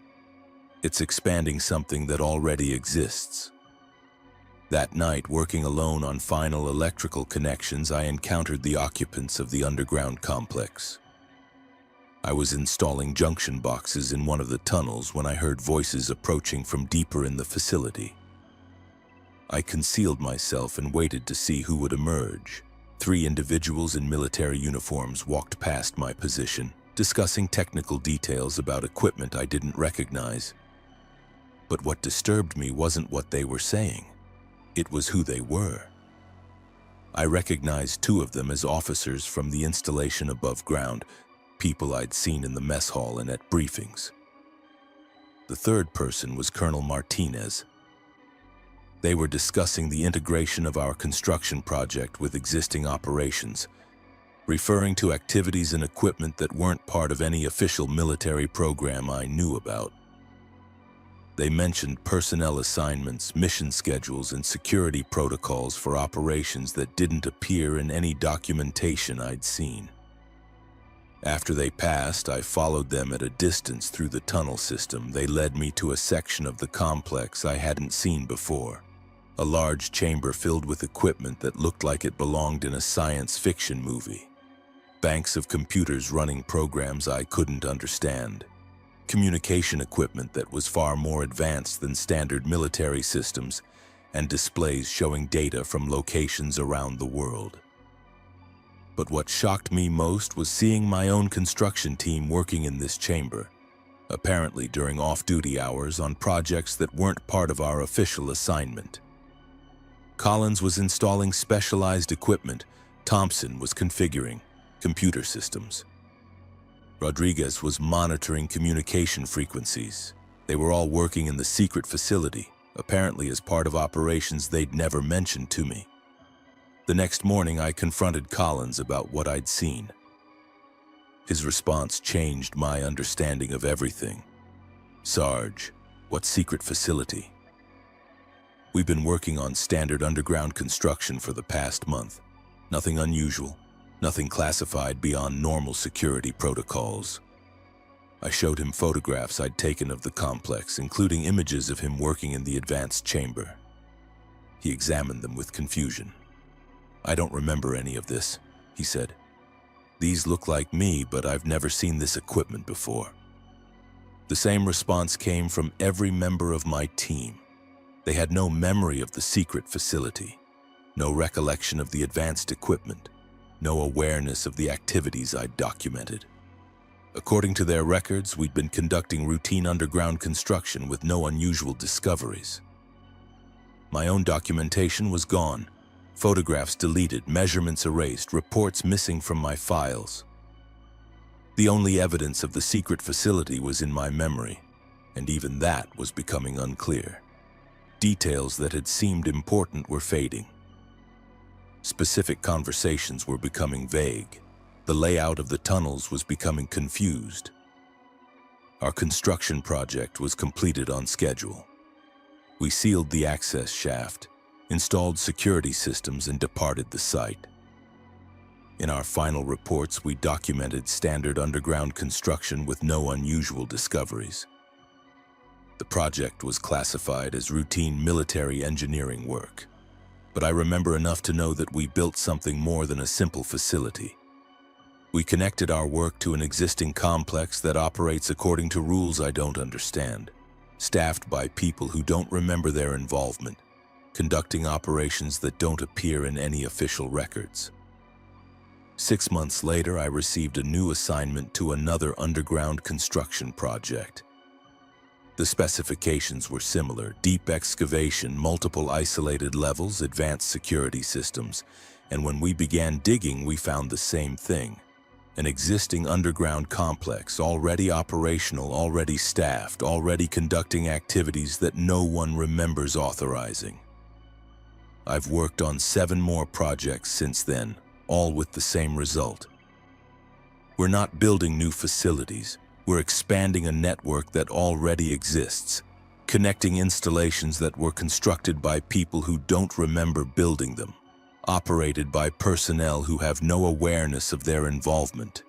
It's expanding something that already exists." That night, working alone on final electrical connections, I encountered the occupants of the underground complex. I was installing junction boxes in one of the tunnels when I heard voices approaching from deeper in the facility. I concealed myself and waited to see who would emerge. 3 individuals in military uniforms walked past my position, discussing technical details about equipment I didn't recognize. But what disturbed me wasn't what they were saying. It was who they were. I recognized 2 of them as officers from the installation above ground, people I'd seen in the mess hall and at briefings. The third person was Colonel Martinez. They were discussing the integration of our construction project with existing operations, referring to activities and equipment that weren't part of any official military program I knew about. They mentioned personnel assignments, mission schedules, and security protocols for operations that didn't appear in any documentation I'd seen. After they passed, I followed them at a distance through the tunnel system. They led me to a section of the complex I hadn't seen before. A large chamber filled with equipment that looked like it belonged in a science fiction movie. Banks of computers running programs I couldn't understand. Communication equipment that was far more advanced than standard military systems, and displays showing data from locations around the world. But what shocked me most was seeing my own construction team working in this chamber, apparently during off-duty hours on projects that weren't part of our official assignment. Collins was installing specialized equipment. Thompson was configuring computer systems. Rodriguez was monitoring communication frequencies. They were all working in the secret facility, apparently as part of operations they'd never mentioned to me. The next morning, I confronted Collins about what I'd seen. His response changed my understanding of everything. "Sarge, What secret facility? We've been working on standard underground construction for the past month. Nothing unusual, nothing classified beyond normal security protocols. I showed him photographs I'd taken of the complex, including images of him working in the advanced chamber. He examined them with confusion. "I don't remember any of this," he said. "These look like me, but I've never seen this equipment before." The same response came from every member of my team. They had no memory of the secret facility, no recollection of the advanced equipment, no awareness of the activities I'd documented. According to their records, we'd been conducting routine underground construction with no unusual discoveries. My own documentation was gone, photographs deleted, measurements erased, reports missing from my files. The only evidence of the secret facility was in my memory, and even that was becoming unclear. Details that had seemed important were fading. Specific conversations were becoming vague. The layout of the tunnels was becoming confused. Our construction project was completed on schedule. We sealed the access shaft, installed security systems, and departed the site. In our final reports, we documented standard underground construction with no unusual discoveries. The project was classified as routine military engineering work, but I remember enough to know that we built something more than a simple facility. We connected our work to an existing complex that operates according to rules I don't understand, staffed by people who don't remember their involvement, conducting operations that don't appear in any official records. 6 months later, I received a new assignment to another underground construction project. The specifications were similar: deep excavation, multiple isolated levels, advanced security systems, and when we began digging, we found the same thing. An existing underground complex, already operational, already staffed, already conducting activities that no one remembers authorizing. I've worked on 7 more projects since then, all with the same result. We're not building new facilities. We're expanding a network that already exists, connecting installations that were constructed by people who don't remember building them, operated by personnel who have no awareness of their involvement.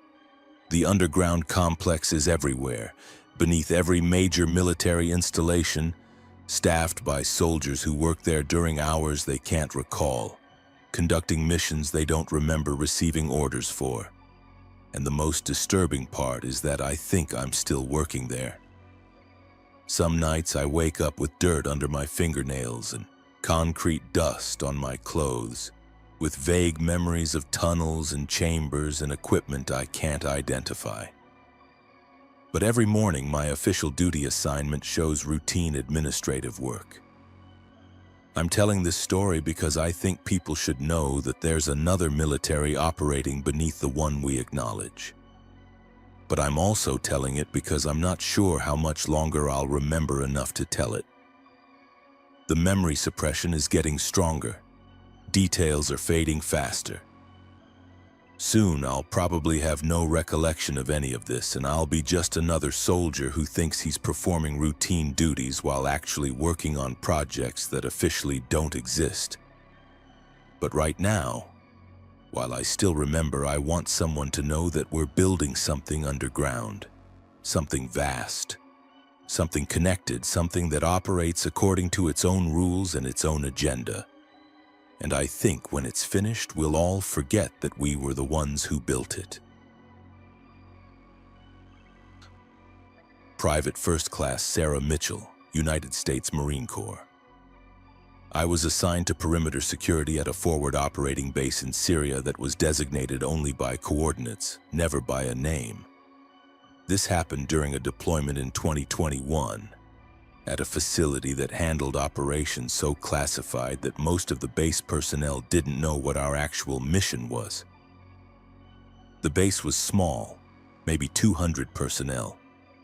The underground complex is everywhere, beneath every major military installation, staffed by soldiers who work there during hours they can't recall, conducting missions they don't remember receiving orders for. And the most disturbing part is that I think I'm still working there. Some nights I wake up with dirt under my fingernails and concrete dust on my clothes, with vague memories of tunnels and chambers and equipment I can't identify. But every morning, my official duty assignment shows routine administrative work. I'm telling this story because I think people should know that there's another military operating beneath the one we acknowledge. But I'm also telling it because I'm not sure how much longer I'll remember enough to tell it. The memory suppression is getting stronger. Details are fading faster. Soon I'll probably have no recollection of any of this, and I'll be just another soldier who thinks he's performing routine duties while actually working on projects that officially don't exist. But right now, while I still remember, I want someone to know that we're building something underground, something vast, something connected, something that operates according to its own rules and its own agenda. And I think when it's finished, we'll all forget that we were the ones who built it. Private First Class Sarah Mitchell, United States Marine Corps. I was assigned to perimeter security at a forward operating base in Syria that was designated only by coordinates, never by a name. This happened during a deployment in 2021. At a facility that handled operations so classified that most of the base personnel didn't know what our actual mission was. The base was small, maybe 200 personnel,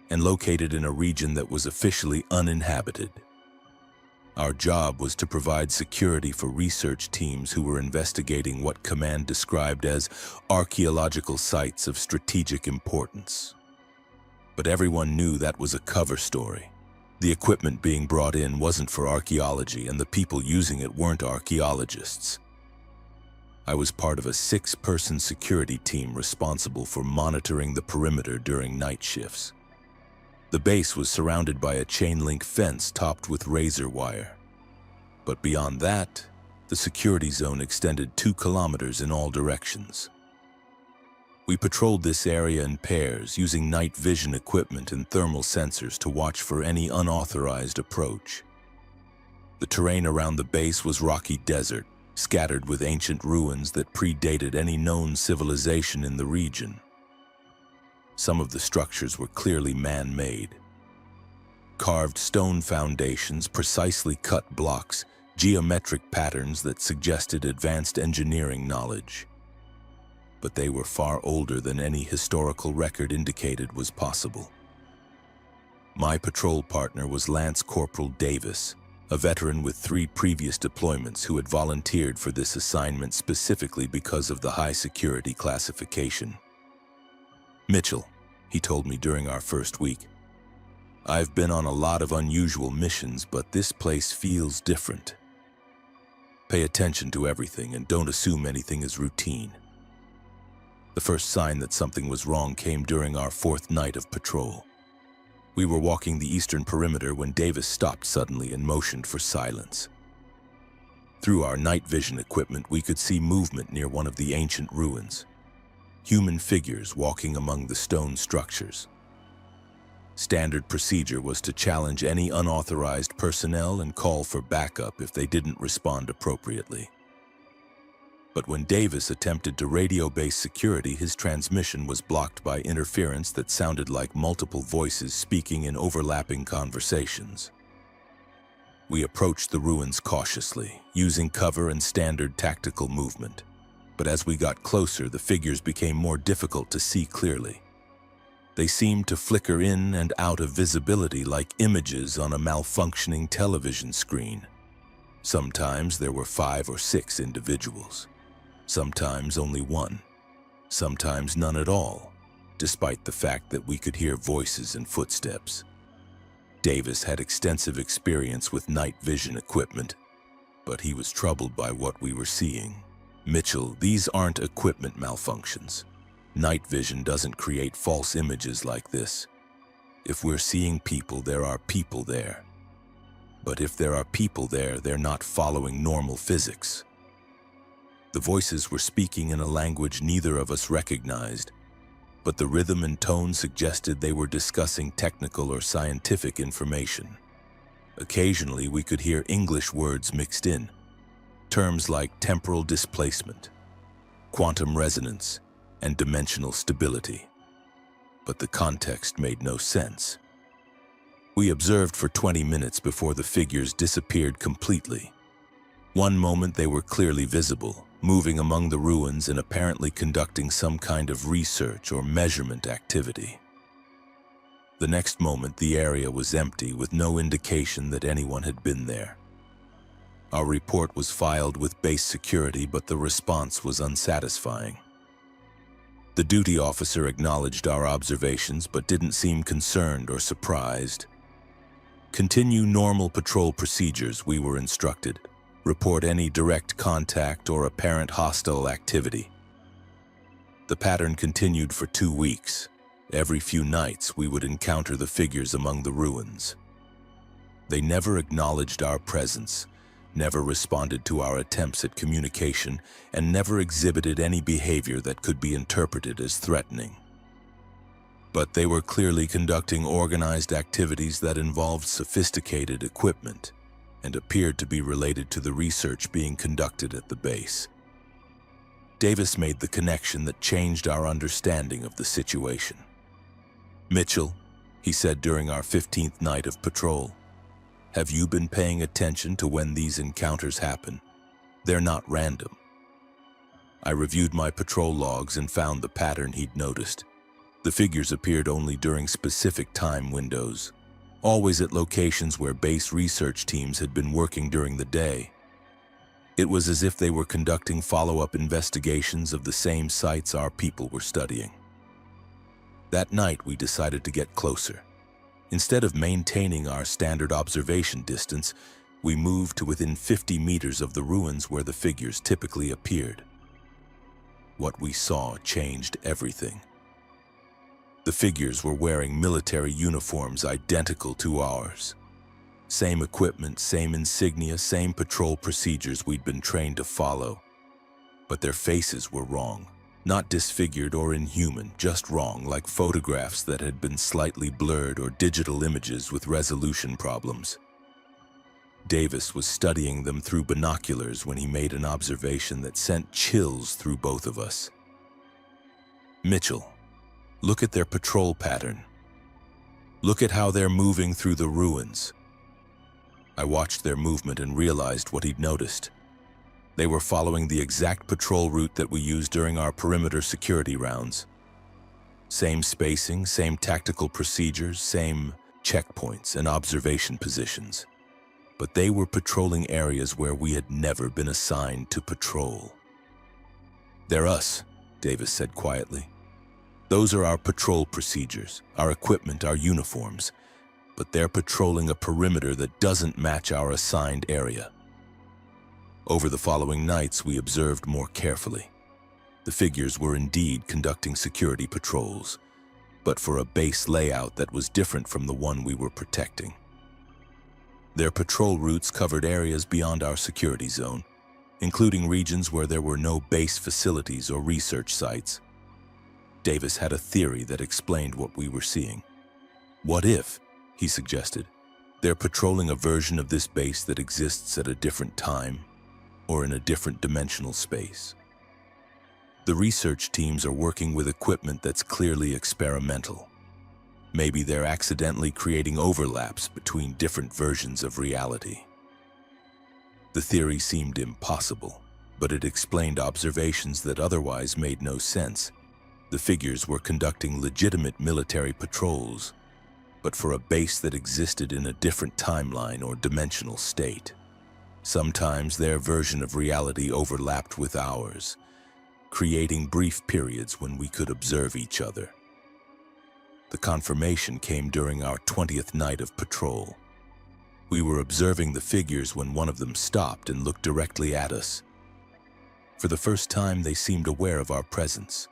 and located in a region that was officially uninhabited. Our job was to provide security for research teams who were investigating what command described as archaeological sites of strategic importance. But everyone knew that was a cover story. The equipment being brought in wasn't for archaeology, and the people using it weren't archaeologists. I was part of a 6-person security team responsible for monitoring the perimeter during night shifts. The base was surrounded by a chain-link fence topped with razor wire. But beyond that, the security zone extended 2 kilometers in all directions. We patrolled this area in pairs, using night vision equipment and thermal sensors to watch for any unauthorized approach. The terrain around the base was rocky desert, scattered with ancient ruins that predated any known civilization in the region. Some of the structures were clearly man-made. Carved stone foundations, precisely cut blocks, geometric patterns that suggested advanced engineering knowledge. But they were far older than any historical record indicated was possible. My patrol partner was Lance Corporal Davis, a veteran with 3 previous deployments who had volunteered for this assignment specifically because of the high security classification. "Mitchell," he told me during our first week, "I've been on a lot of unusual missions, but this place feels different. Pay attention to everything and don't assume anything is routine." The first sign that something was wrong came during our 4th night of patrol. We were walking the eastern perimeter when Davis stopped suddenly and motioned for silence. Through our night vision equipment, we could see movement near one of the ancient ruins. Human figures walking among the stone structures. Standard procedure was to challenge any unauthorized personnel and call for backup if they didn't respond appropriately. But when Davis attempted to radio-base security, his transmission was blocked by interference that sounded like multiple voices speaking in overlapping conversations. We approached the ruins cautiously, using cover and standard tactical movement. But as we got closer, the figures became more difficult to see clearly. They seemed to flicker in and out of visibility like images on a malfunctioning television screen. Sometimes there were 5 or 6 individuals. Sometimes only 1, sometimes none at all, despite the fact that we could hear voices and footsteps. Davis had extensive experience with night vision equipment, but he was troubled by what we were seeing. "Mitchell, these aren't equipment malfunctions. Night vision doesn't create false images like this. If we're seeing people, there are people there. But if there are people there, they're not following normal physics." The voices were speaking in a language neither of us recognized, but the rhythm and tone suggested they were discussing technical or scientific information. Occasionally, we could hear English words mixed in, terms like temporal displacement, quantum resonance, and dimensional stability. But the context made no sense. We observed for 20 minutes before the figures disappeared completely. One moment they were clearly visible, moving among the ruins and apparently conducting some kind of research or measurement activity. The next moment, the area was empty with no indication that anyone had been there. Our report was filed with base security, but the response was unsatisfying. The duty officer acknowledged our observations but didn't seem concerned or surprised. "Continue normal patrol procedures," we were instructed. "Report any direct contact or apparent hostile activity." The pattern continued for 2 weeks. Every few nights, we would encounter the figures among the ruins. They never acknowledged our presence, never responded to our attempts at communication, and never exhibited any behavior that could be interpreted as threatening. But they were clearly conducting organized activities that involved sophisticated equipment and appeared to be related to the research being conducted at the base. Davis made the connection that changed our understanding of the situation. "Mitchell," he said during our 15th night of patrol, "have you been paying attention to when these encounters happen? They're not random." I reviewed my patrol logs and found the pattern he'd noticed. The figures appeared only during specific time windows, always at locations where base research teams had been working during the day. It was as if they were conducting follow-up investigations of the same sites our people were studying. That night, we decided to get closer. Instead of maintaining our standard observation distance, we moved to within 50 meters of the ruins where the figures typically appeared. What we saw changed everything. The figures were wearing military uniforms identical to ours. Same equipment, same insignia, same patrol procedures we'd been trained to follow. But their faces were wrong. Not disfigured or inhuman, just wrong, like photographs that had been slightly blurred or digital images with resolution problems. Davis was studying them through binoculars when he made an observation that sent chills through both of us. "Mitchell, look at their patrol pattern. Look at how they're moving through the ruins." I watched their movement and realized what he'd noticed. They were following the exact patrol route that we used during our perimeter security rounds. Same spacing, same tactical procedures, same checkpoints and observation positions. But they were patrolling areas where we had never been assigned to patrol. "They're us," Davis said quietly. "Those are our patrol procedures, our equipment, our uniforms. But they're patrolling a perimeter that doesn't match our assigned area." Over the following nights, we observed more carefully. The figures were indeed conducting security patrols, but for a base layout that was different from the one we were protecting. Their patrol routes covered areas beyond our security zone, including regions where there were no base facilities or research sites. Davis had a theory that explained what we were seeing. "What if," he suggested, "they're patrolling a version of this base that exists at a different time or in a different dimensional space? The research teams are working with equipment that's clearly experimental. Maybe they're accidentally creating overlaps between different versions of reality." The theory seemed impossible, but it explained observations that otherwise made no sense. The figures were conducting legitimate military patrols, but for a base that existed in a different timeline or dimensional state. Sometimes their version of reality overlapped with ours, creating brief periods when we could observe each other. The confirmation came during our 20th night of patrol. We were observing the figures when one of them stopped and looked directly at us. For the first time, they seemed aware of our presence.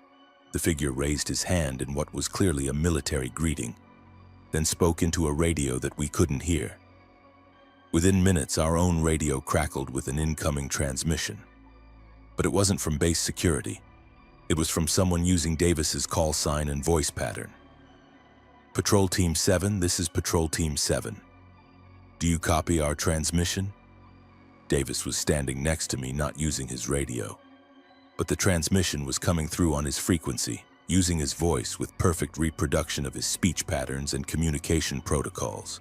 The figure raised his hand in what was clearly a military greeting, then spoke into a radio that we couldn't hear. Within minutes, our own radio crackled with an incoming transmission. But it wasn't from base security. It was from someone using Davis's call sign and voice pattern. "Patrol Team 7, this is Patrol Team 7. Do you copy our transmission?" Davis was standing next to me, not using his radio. But the transmission was coming through on his frequency, using his voice with perfect reproduction of his speech patterns and communication protocols.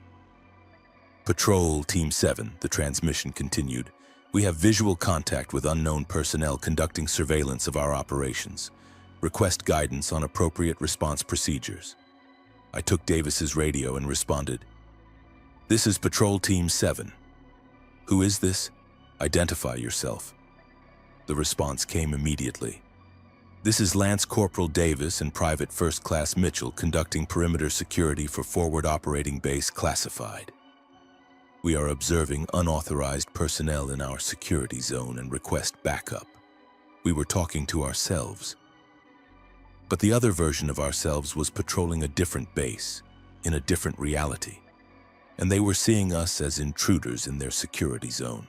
"Patrol Team 7, the transmission continued. We have visual contact with unknown personnel conducting surveillance of our operations. Request guidance on appropriate response procedures." I took Davis's radio and responded, "This is Patrol Team 7. Who is this? Identify yourself." The response came immediately. "This is Lance Corporal Davis and Private First Class Mitchell conducting perimeter security for Forward Operating Base Classified. We are observing unauthorized personnel in our security zone and request backup." We were talking to ourselves. But the other version of ourselves was patrolling a different base, in a different reality, and they were seeing us as intruders in their security zone.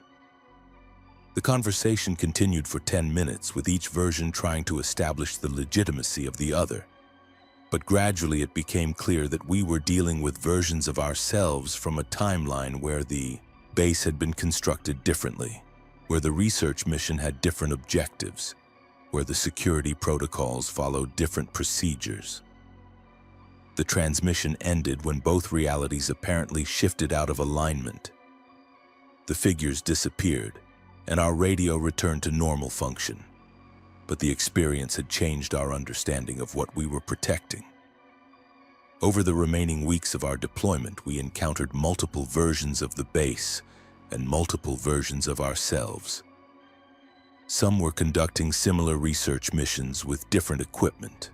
The conversation continued for 10 minutes, with each version trying to establish the legitimacy of the other. But gradually it became clear that we were dealing with versions of ourselves from a timeline where the base had been constructed differently, where the research mission had different objectives, where the security protocols followed different procedures. The transmission ended when both realities apparently shifted out of alignment. The figures disappeared, and our radio returned to normal function. But the experience had changed our understanding of what we were protecting. Over the remaining weeks of our deployment, we encountered multiple versions of the base and multiple versions of ourselves. Some were conducting similar research missions with different equipment.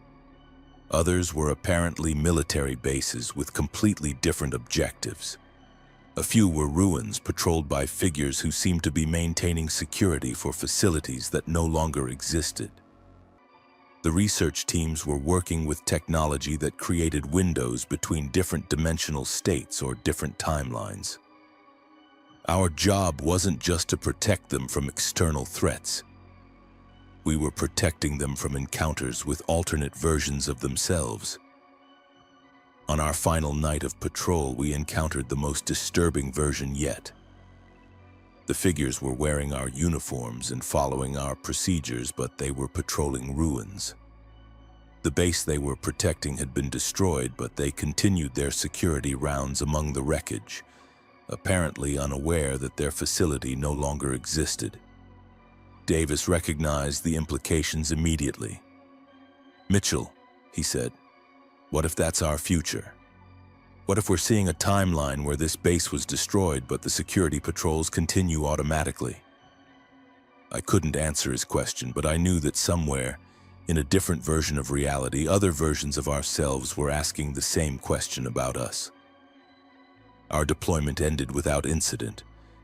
Others were apparently military bases with completely different objectives. A few were ruins patrolled by figures who seemed to be maintaining security for facilities that no longer existed. The research teams were working with technology that created windows between different dimensional states or different timelines. Our job wasn't just to protect them from external threats. We were protecting them from encounters with alternate versions of themselves. On our final night of patrol, we encountered the most disturbing version yet. The figures were wearing our uniforms and following our procedures, but they were patrolling ruins. The base they were protecting had been destroyed, but they continued their security rounds among the wreckage, apparently unaware that their facility no longer existed. Davis recognized the implications immediately. "Mitchell," he said, "what if that's our future? What if we're seeing a timeline where this base was destroyed, but the security patrols continue automatically?" I couldn't answer his question, but I knew that somewhere, in a different version of reality, other versions of ourselves were asking the same question about us. Our deployment ended without incident,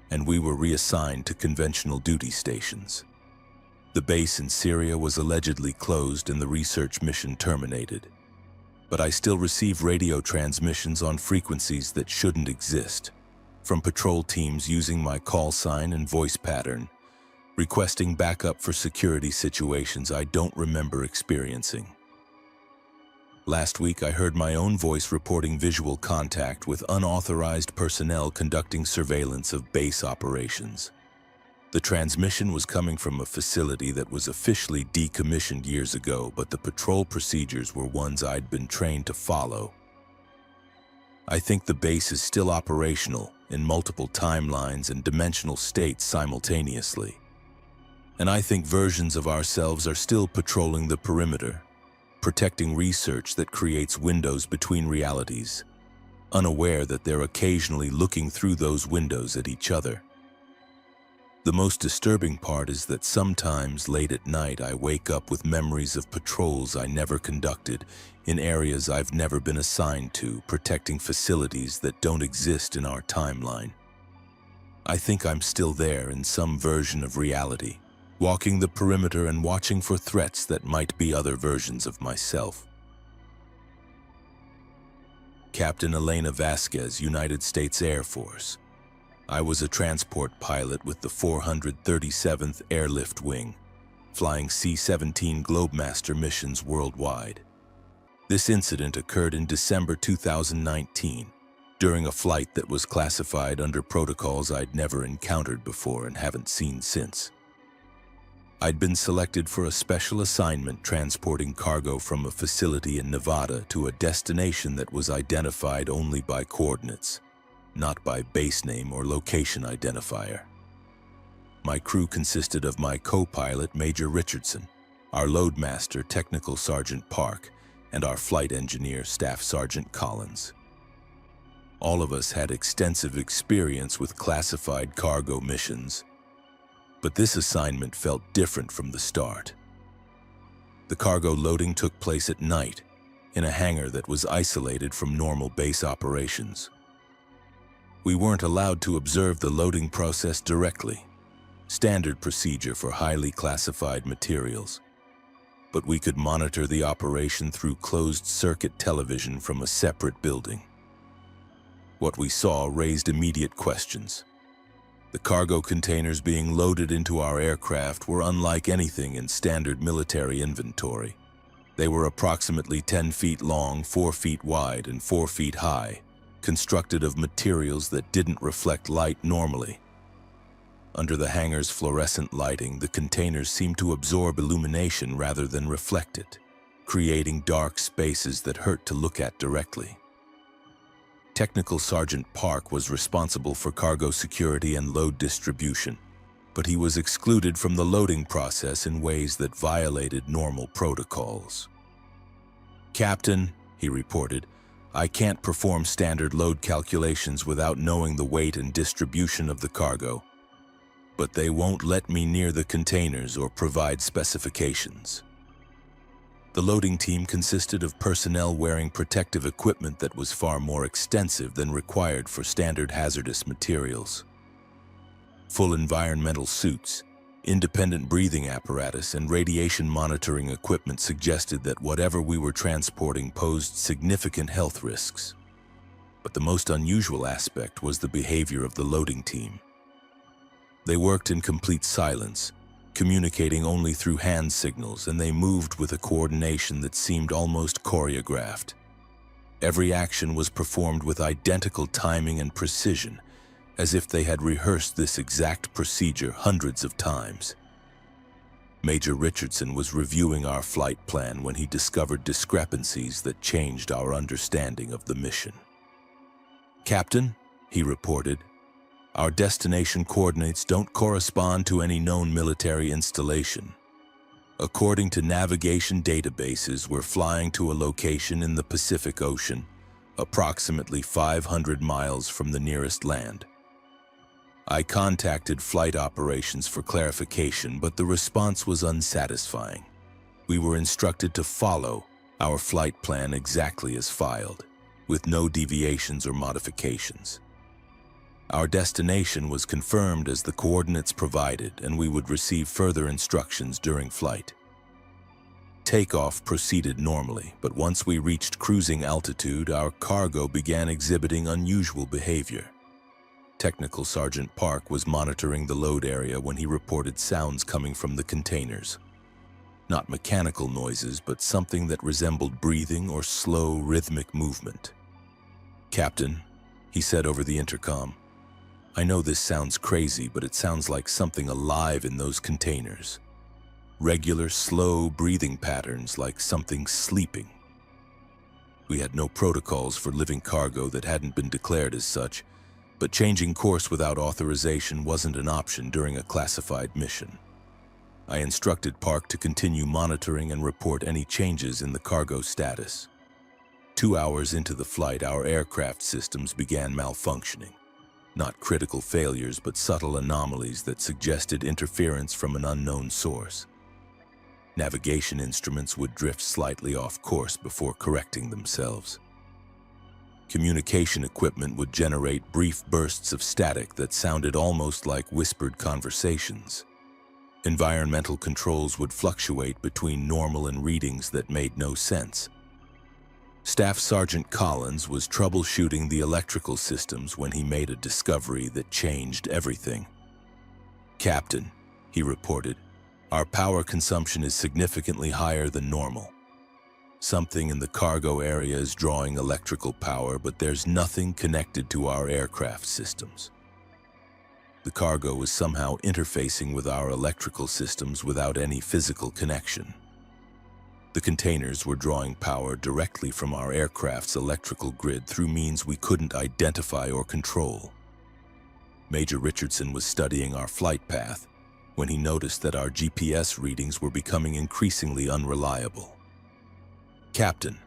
and we were reassigned to conventional duty stations. The base in Syria was allegedly closed and the research mission terminated. But I still receive radio transmissions on frequencies that shouldn't exist, from patrol teams using my call sign and voice pattern, requesting backup for security situations I don't remember experiencing. Last week, I heard my own voice reporting visual contact with unauthorized personnel conducting surveillance of base operations. The transmission was coming from a facility that was officially decommissioned years ago, but the patrol procedures were ones I'd been trained to follow. I think the base is still operational in multiple timelines and dimensional states simultaneously. And I think versions of ourselves are still patrolling the perimeter, protecting research that creates windows between realities, unaware that they're occasionally looking through those windows at each other. The most disturbing part is that sometimes late at night I wake up with memories of patrols I never conducted in areas I've never been assigned to, protecting facilities that don't exist in our timeline. I think I'm still there in some version of reality, walking the perimeter and watching for threats that might be other versions of myself. Captain Elena Vasquez, United States Air Force. I was a transport pilot with the 437th Airlift Wing, flying C-17 Globemaster missions worldwide. This incident occurred in December 2019, during a flight that was classified under protocols I'd never encountered before and haven't seen since. I'd been selected for a special assignment transporting cargo from a facility in Nevada to a destination that was identified only by coordinates, not by base name or location identifier. My crew consisted of my co-pilot, Major Richardson, our loadmaster, Technical Sergeant Park, and our flight engineer, Staff Sergeant Collins. All of us had extensive experience with classified cargo missions, but this assignment felt different from the start. The cargo loading took place at night, in a hangar that was isolated from normal base operations. We weren't allowed to observe the loading process directly, standard procedure for highly classified materials, but we could monitor the operation through closed-circuit television from a separate building. What we saw raised immediate questions. The cargo containers being loaded into our aircraft were unlike anything in standard military inventory. They were approximately 10 feet long, 4 feet wide, and 4 feet high, constructed of materials that didn't reflect light normally. Under the hangar's fluorescent lighting, the containers seemed to absorb illumination rather than reflect it, creating dark spaces that hurt to look at directly. Technical Sergeant Park was responsible for cargo security and load distribution, but he was excluded from the loading process in ways that violated normal protocols. "Captain," he reported, "I can't perform standard load calculations without knowing the weight and distribution of the cargo, but they won't let me near the containers or provide specifications." The loading team consisted of personnel wearing protective equipment that was far more extensive than required for standard hazardous materials. Full environmental suits, independent breathing apparatus, and radiation monitoring equipment suggested that whatever we were transporting posed significant health risks. But the most unusual aspect was the behavior of the loading team. They worked in complete silence, communicating only through hand signals, and they moved with a coordination that seemed almost choreographed. Every action was performed with identical timing and precision, as if they had rehearsed this exact procedure hundreds of times. Major Richardson was reviewing our flight plan when he discovered discrepancies that changed our understanding of the mission. "Captain," he reported, "our destination coordinates don't correspond to any known military installation. According to navigation databases, we're flying to a location in the Pacific Ocean, approximately 500 miles from the nearest land." I contacted flight operations for clarification, but the response was unsatisfying. We were instructed to follow our flight plan exactly as filed, with no deviations or modifications. Our destination was confirmed as the coordinates provided, and we would receive further instructions during flight. Takeoff proceeded normally, but once we reached cruising altitude, our cargo began exhibiting unusual behavior. Technical Sergeant Park was monitoring the load area when he reported sounds coming from the containers. Not mechanical noises, but something that resembled breathing or slow, rhythmic movement. "Captain," he said over the intercom, "I know this sounds crazy, but it sounds like something alive in those containers. Regular, slow breathing patterns, like something sleeping." We had no protocols for living cargo that hadn't been declared as such, but changing course without authorization wasn't an option during a classified mission. I instructed Park to continue monitoring and report any changes in the cargo status. 2 hours into the flight, our aircraft systems began malfunctioning. Not critical failures, but subtle anomalies that suggested interference from an unknown source. Navigation instruments would drift slightly off course before correcting themselves. Communication equipment would generate brief bursts of static that sounded almost like whispered conversations. Environmental controls would fluctuate between normal and readings that made no sense. Staff Sergeant Collins was troubleshooting the electrical systems when he made a discovery that changed everything. "Captain," he reported, "our power consumption is significantly higher than normal. Something in the cargo area is drawing electrical power, but there's nothing connected to our aircraft systems. The cargo is somehow interfacing with our electrical systems without any physical connection. The containers were drawing power directly from our aircraft's electrical grid through means we couldn't identify or control." Major Richardson was studying our flight path when he noticed that our GPS readings were becoming increasingly unreliable. "Captain,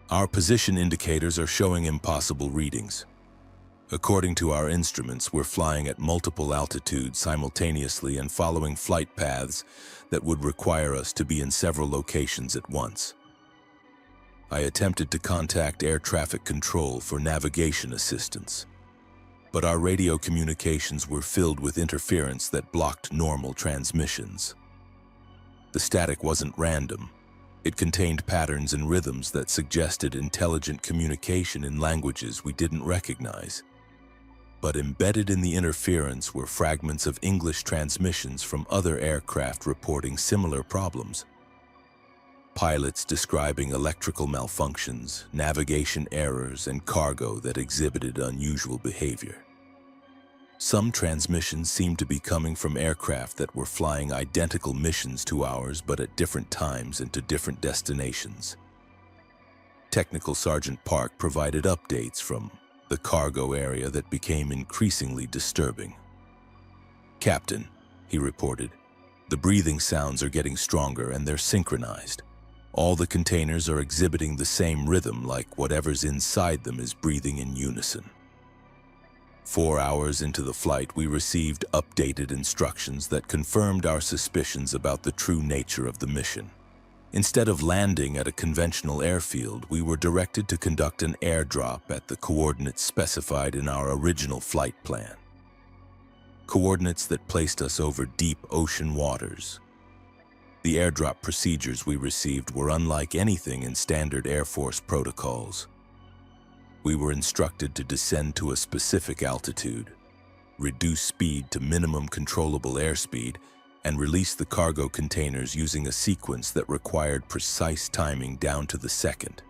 our position indicators are showing impossible readings. According to our instruments, we're flying at multiple altitudes simultaneously and following flight paths that would require us to be in several locations at once. I attempted to contact air traffic control for navigation assistance, but our radio communications were filled with interference that blocked normal transmissions. The static wasn't random. It contained patterns and rhythms that suggested intelligent communication in languages we didn't recognize. But embedded in the interference were fragments of English transmissions from other aircraft reporting similar problems. Pilots describing electrical malfunctions, navigation errors, and cargo that exhibited unusual behavior. Some transmissions seemed to be coming from aircraft that were flying identical missions to ours, but at different times and to different destinations. Technical Sergeant Park provided updates from the cargo area that became increasingly disturbing. "Captain," he reported, "the breathing sounds are getting stronger and they're synchronized. All the containers are exhibiting the same rhythm, like whatever's inside them is breathing in unison." 4 hours into the flight, we received updated instructions that confirmed our suspicions about the true nature of the mission. Instead of landing at a conventional airfield, we were directed to conduct an airdrop at the coordinates specified in our original flight plan. Coordinates that placed us over deep ocean waters. The airdrop procedures we received were unlike anything in standard Air Force protocols. We were instructed to descend to a specific altitude, reduce speed to minimum controllable airspeed, and release the cargo containers using a sequence that required precise timing down to the second.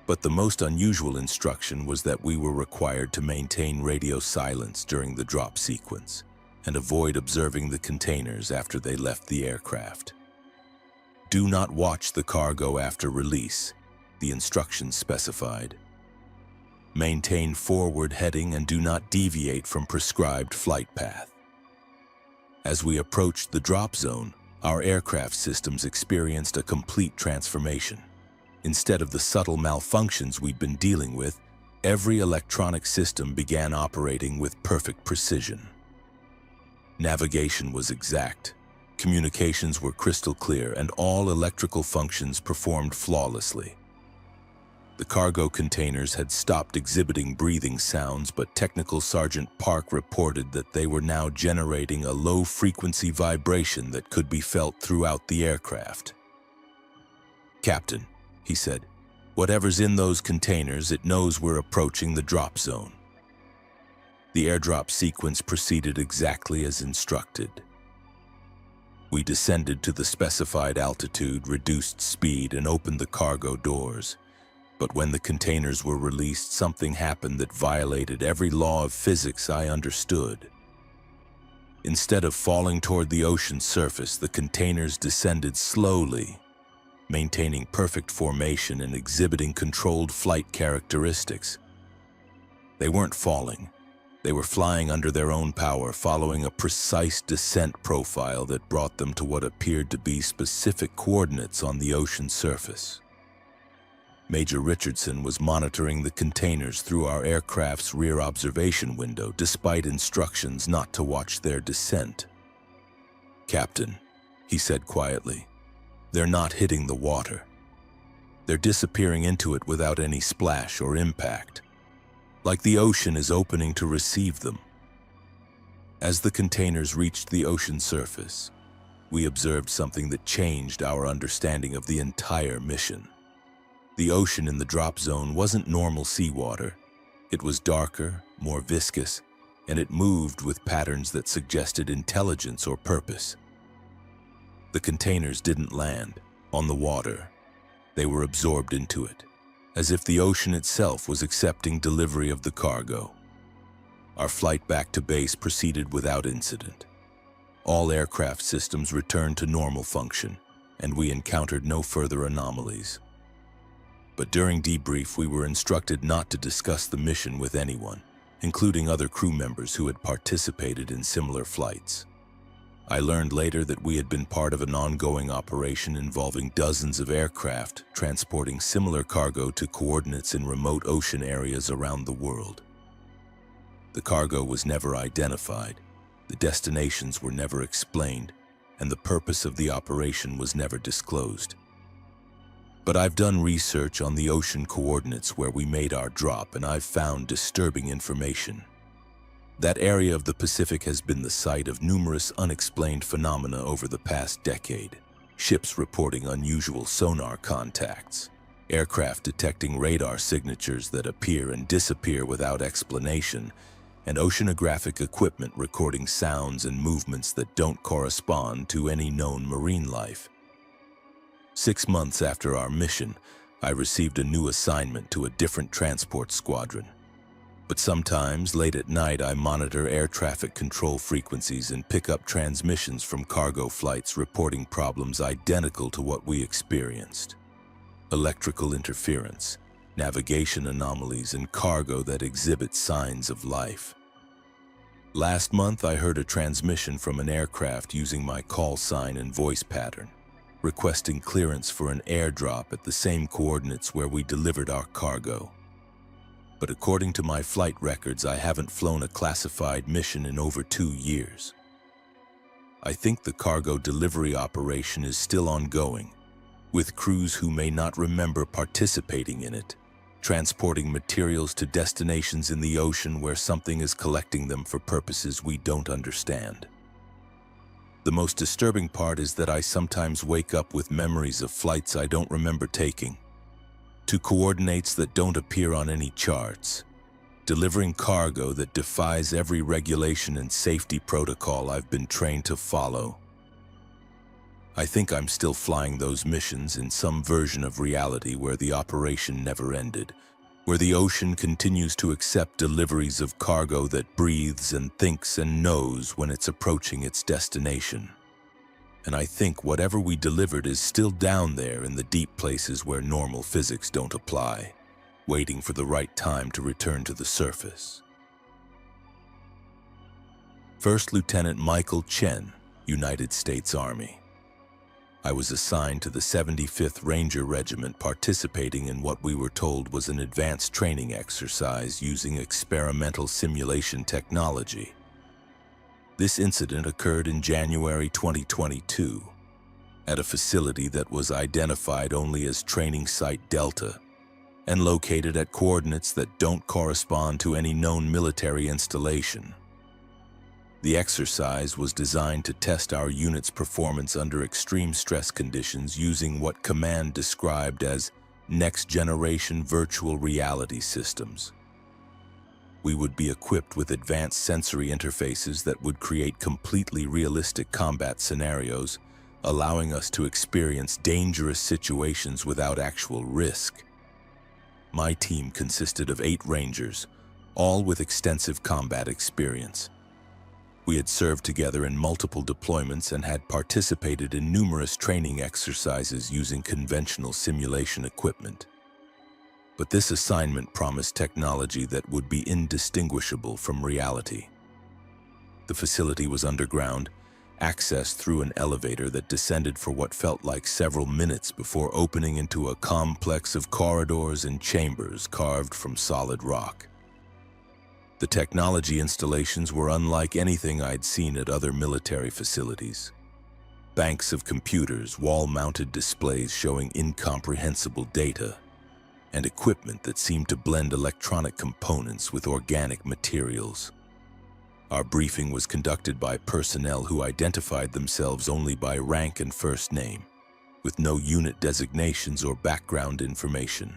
But the most unusual instruction was that we were required to maintain radio silence during the drop sequence and avoid observing the containers after they left the aircraft. Do not watch the cargo after release, the instructions specified. Maintain forward heading and do not deviate from prescribed flight path. As we approached the drop zone, our aircraft systems experienced a complete transformation. Instead of the subtle malfunctions we'd been dealing with, every electronic system began operating with perfect precision. Navigation was exact, communications were crystal clear, and all electrical functions performed flawlessly. The cargo containers had stopped exhibiting breathing sounds, but Technical Sergeant Park reported that they were now generating a low-frequency vibration that could be felt throughout the aircraft. "Captain," he said, "whatever's in those containers, it knows we're approaching the drop zone." The airdrop sequence proceeded exactly as instructed. We descended to the specified altitude, reduced speed, and opened the cargo doors. But when the containers were released, something happened that violated every law of physics I understood. Instead of falling toward the ocean surface, the containers descended slowly, maintaining perfect formation and exhibiting controlled flight characteristics. They weren't falling. They were flying under their own power, following a precise descent profile that brought them to what appeared to be specific coordinates on the ocean surface. Major Richardson was monitoring the containers through our aircraft's rear observation window, despite instructions not to watch their descent. "Captain," he said quietly, "they're not hitting the water. They're disappearing into it without any splash or impact, like the ocean is opening to receive them." As the containers reached the ocean surface, we observed something that changed our understanding of the entire mission. The ocean in the drop zone wasn't normal seawater. It was darker, more viscous, and it moved with patterns that suggested intelligence or purpose. The containers didn't land on the water. They were absorbed into it, as if the ocean itself was accepting delivery of the cargo. Our flight back to base proceeded without incident. All aircraft systems returned to normal function, and we encountered no further anomalies. But during debrief, we were instructed not to discuss the mission with anyone, including other crew members who had participated in similar flights. I learned later that we had been part of an ongoing operation involving dozens of aircraft transporting similar cargo to coordinates in remote ocean areas around the world. The cargo was never identified, the destinations were never explained, and the purpose of the operation was never disclosed. But I've done research on the ocean coordinates where we made our drop, and I've found disturbing information. That area of the Pacific has been the site of numerous unexplained phenomena over the past decade. Ships reporting unusual sonar contacts, aircraft detecting radar signatures that appear and disappear without explanation, and oceanographic equipment recording sounds and movements that don't correspond to any known marine life. 6 months after our mission, I received a new assignment to a different transport squadron. But sometimes, late at night, I monitor air traffic control frequencies and pick up transmissions from cargo flights reporting problems identical to what we experienced. Electrical interference, navigation anomalies, and cargo that exhibit signs of life. Last month, I heard a transmission from an aircraft using my call sign and voice pattern, requesting clearance for an airdrop at the same coordinates where we delivered our cargo. But according to my flight records, I haven't flown a classified mission in over 2 years. I think the cargo delivery operation is still ongoing, with crews who may not remember participating in it, transporting materials to destinations in the ocean where something is collecting them for purposes we don't understand. The most disturbing part is that I sometimes wake up with memories of flights I don't remember taking, to coordinates that don't appear on any charts, delivering cargo that defies every regulation and safety protocol I've been trained to follow. I think I'm still flying those missions in some version of reality where the operation never ended, where the ocean continues to accept deliveries of cargo that breathes and thinks and knows when it's approaching its destination. And I think whatever we delivered is still down there in the deep places where normal physics don't apply, waiting for the right time to return to the surface. First Lieutenant Michael Chen, United States Army. I was assigned to the 75th Ranger Regiment, participating in what we were told was an advanced training exercise using experimental simulation technology. This incident occurred in January 2022 at a facility that was identified only as Training Site Delta and located at coordinates that don't correspond to any known military installation. The exercise was designed to test our unit's performance under extreme stress conditions using what Command described as next-generation virtual reality systems. We would be equipped with advanced sensory interfaces that would create completely realistic combat scenarios, allowing us to experience dangerous situations without actual risk. My team consisted of 8 Rangers, all with extensive combat experience. We had served together in multiple deployments and had participated in numerous training exercises using conventional simulation equipment. But this assignment promised technology that would be indistinguishable from reality. The facility was underground, accessed through an elevator that descended for what felt like several minutes before opening into a complex of corridors and chambers carved from solid rock. The technology installations were unlike anything I'd seen at other military facilities. Banks of computers, wall-mounted displays showing incomprehensible data, and equipment that seemed to blend electronic components with organic materials. Our briefing was conducted by personnel who identified themselves only by rank and first name, with no unit designations or background information.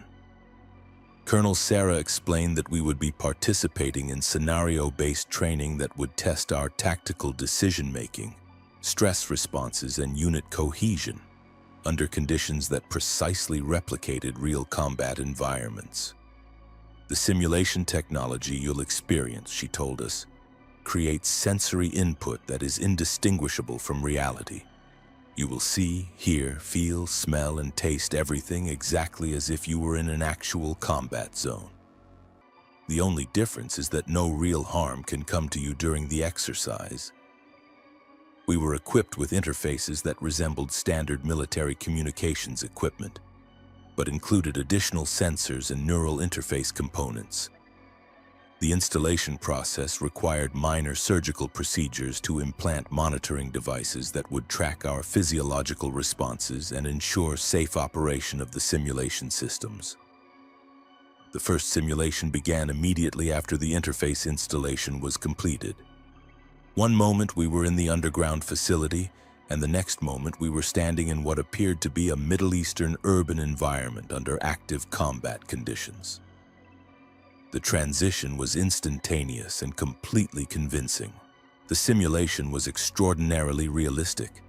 Colonel Sarah explained that we would be participating in scenario-based training that would test our tactical decision-making, stress responses, and unit cohesion under conditions that precisely replicated real combat environments. The simulation technology you'll experience, she told us, creates sensory input that is indistinguishable from reality. You will see, hear, feel, smell, and taste everything exactly as if you were in an actual combat zone. The only difference is that no real harm can come to you during the exercise. We were equipped with interfaces that resembled standard military communications equipment, but included additional sensors and neural interface components. The installation process required minor surgical procedures to implant monitoring devices that would track our physiological responses and ensure safe operation of the simulation systems. The first simulation began immediately after the interface installation was completed. One moment we were in the underground facility, and the next moment we were standing in what appeared to be a Middle Eastern urban environment under active combat conditions. The transition was instantaneous and completely convincing. The simulation was extraordinarily realistic.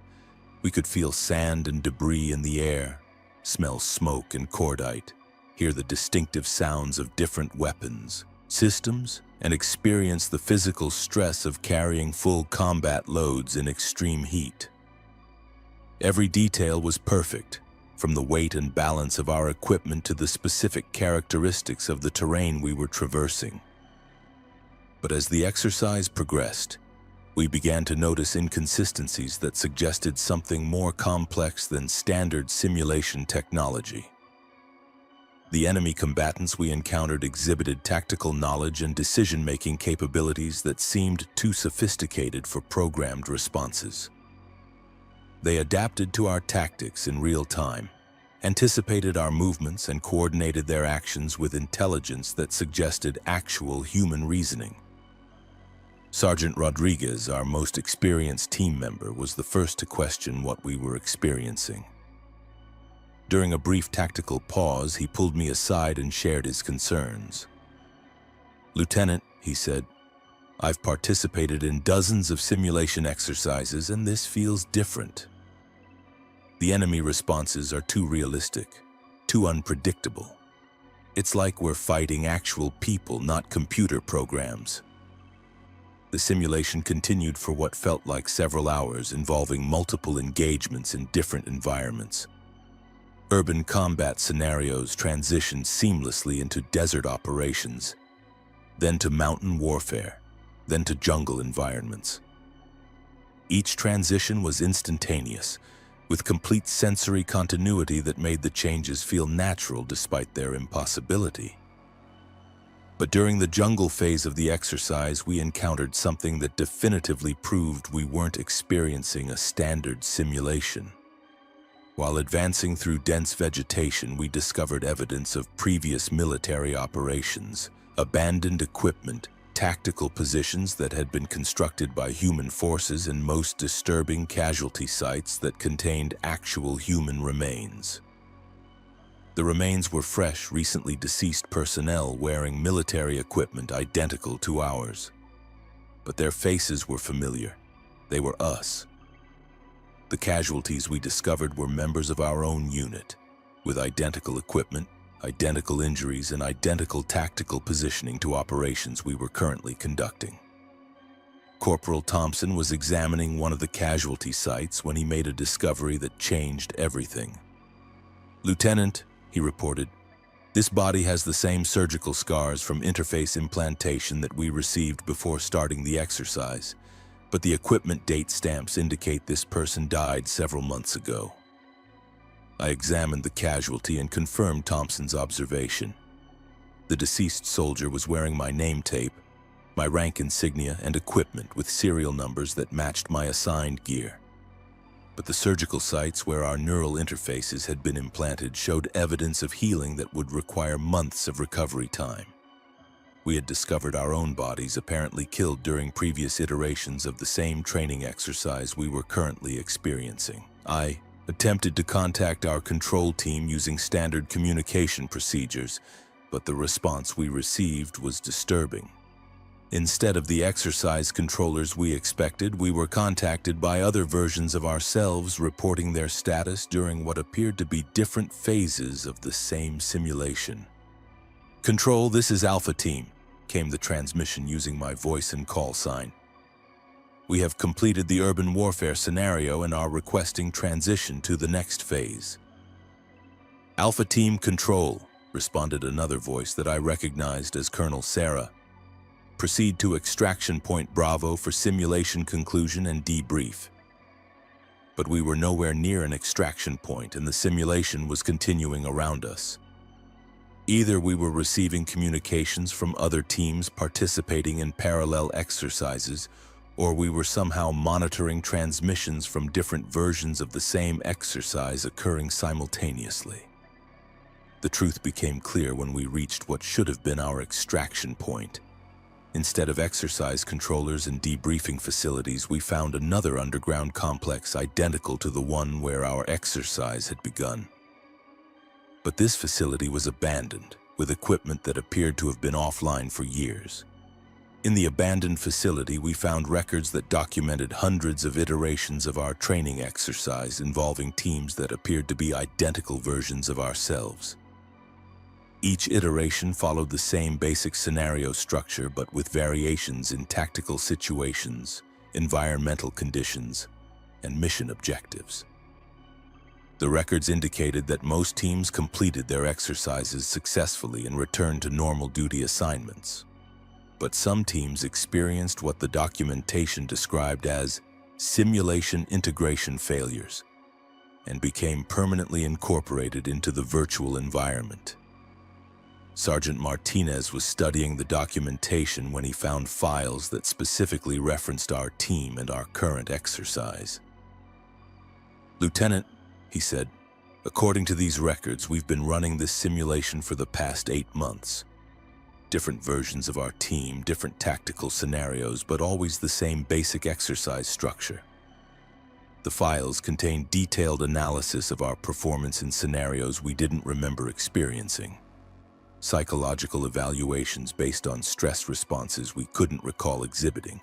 We could feel sand and debris in the air, smell smoke and cordite, hear the distinctive sounds of different weapons, systems, and experience the physical stress of carrying full combat loads in extreme heat. Every detail was perfect, from the weight and balance of our equipment to the specific characteristics of the terrain we were traversing. But as the exercise progressed, we began to notice inconsistencies that suggested something more complex than standard simulation technology. The enemy combatants we encountered exhibited tactical knowledge and decision-making capabilities that seemed too sophisticated for programmed responses. They adapted to our tactics in real time, anticipated our movements and coordinated their actions with intelligence that suggested actual human reasoning. Sergeant Rodriguez, our most experienced team member, was the first to question what we were experiencing. During a brief tactical pause, he pulled me aside and shared his concerns. "Lieutenant," he said, "I've participated in dozens of simulation exercises, and this feels different. The enemy responses are too realistic, too unpredictable. It's like we're fighting actual people, not computer programs." The simulation continued for what felt like several hours, involving multiple engagements in different environments. Urban combat scenarios transitioned seamlessly into desert operations, then to mountain warfare, then to jungle environments. Each transition was instantaneous, with complete sensory continuity that made the changes feel natural despite their impossibility. But during the jungle phase of the exercise, we encountered something that definitively proved we weren't experiencing a standard simulation. While advancing through dense vegetation, we discovered evidence of previous military operations, abandoned equipment, tactical positions that had been constructed by human forces, and most disturbing, casualty sites that contained actual human remains. The remains were fresh, recently deceased personnel wearing military equipment identical to ours. But their faces were familiar. They were us. The casualties we discovered were members of our own unit, with identical equipment, identical injuries, and identical tactical positioning to operations we were currently conducting. Corporal Thompson was examining one of the casualty sites when he made a discovery that changed everything. "Lieutenant," he reported, "this body has the same surgical scars from interface implantation that we received before starting the exercise, but the equipment date stamps indicate this person died several months ago." I examined the casualty and confirmed Thompson's observation. The deceased soldier was wearing my name tape, my rank insignia, and equipment with serial numbers that matched my assigned gear. But the surgical sites where our neural interfaces had been implanted showed evidence of healing that would require months of recovery time. We had discovered our own bodies apparently killed during previous iterations of the same training exercise we were currently experiencing. I attempted to contact our control team using standard communication procedures, but the response we received was disturbing. Instead of the exercise controllers we expected, we were contacted by other versions of ourselves reporting their status during what appeared to be different phases of the same simulation. "Control, this is Alpha Team," came the transmission using my voice and call sign. "We have completed the urban warfare scenario and are requesting transition to the next phase." "Alpha Team Control," responded another voice that I recognized as Colonel Sarah. "Proceed to Extraction Point Bravo for simulation conclusion and debrief." But we were nowhere near an extraction point, and the simulation was continuing around us. Either we were receiving communications from other teams participating in parallel exercises, or we were somehow monitoring transmissions from different versions of the same exercise occurring simultaneously. The truth became clear when we reached what should have been our extraction point. Instead of exercise controllers and debriefing facilities, we found another underground complex identical to the one where our exercise had begun. But this facility was abandoned, with equipment that appeared to have been offline for years. In the abandoned facility, we found records that documented hundreds of iterations of our training exercise involving teams that appeared to be identical versions of ourselves. Each iteration followed the same basic scenario structure, but with variations in tactical situations, environmental conditions, and mission objectives. The records indicated that most teams completed their exercises successfully and returned to normal duty assignments. But some teams experienced what the documentation described as simulation integration failures and became permanently incorporated into the virtual environment. Sergeant Martinez was studying the documentation when he found files that specifically referenced our team and our current exercise. "Lieutenant," he said, According to these records, we've been running this simulation for the past 8 months. Different versions of our team, different tactical scenarios, but always the same basic exercise structure. The files contain detailed analysis of our performance in scenarios we didn't remember experiencing, psychological evaluations based on stress responses we couldn't recall exhibiting,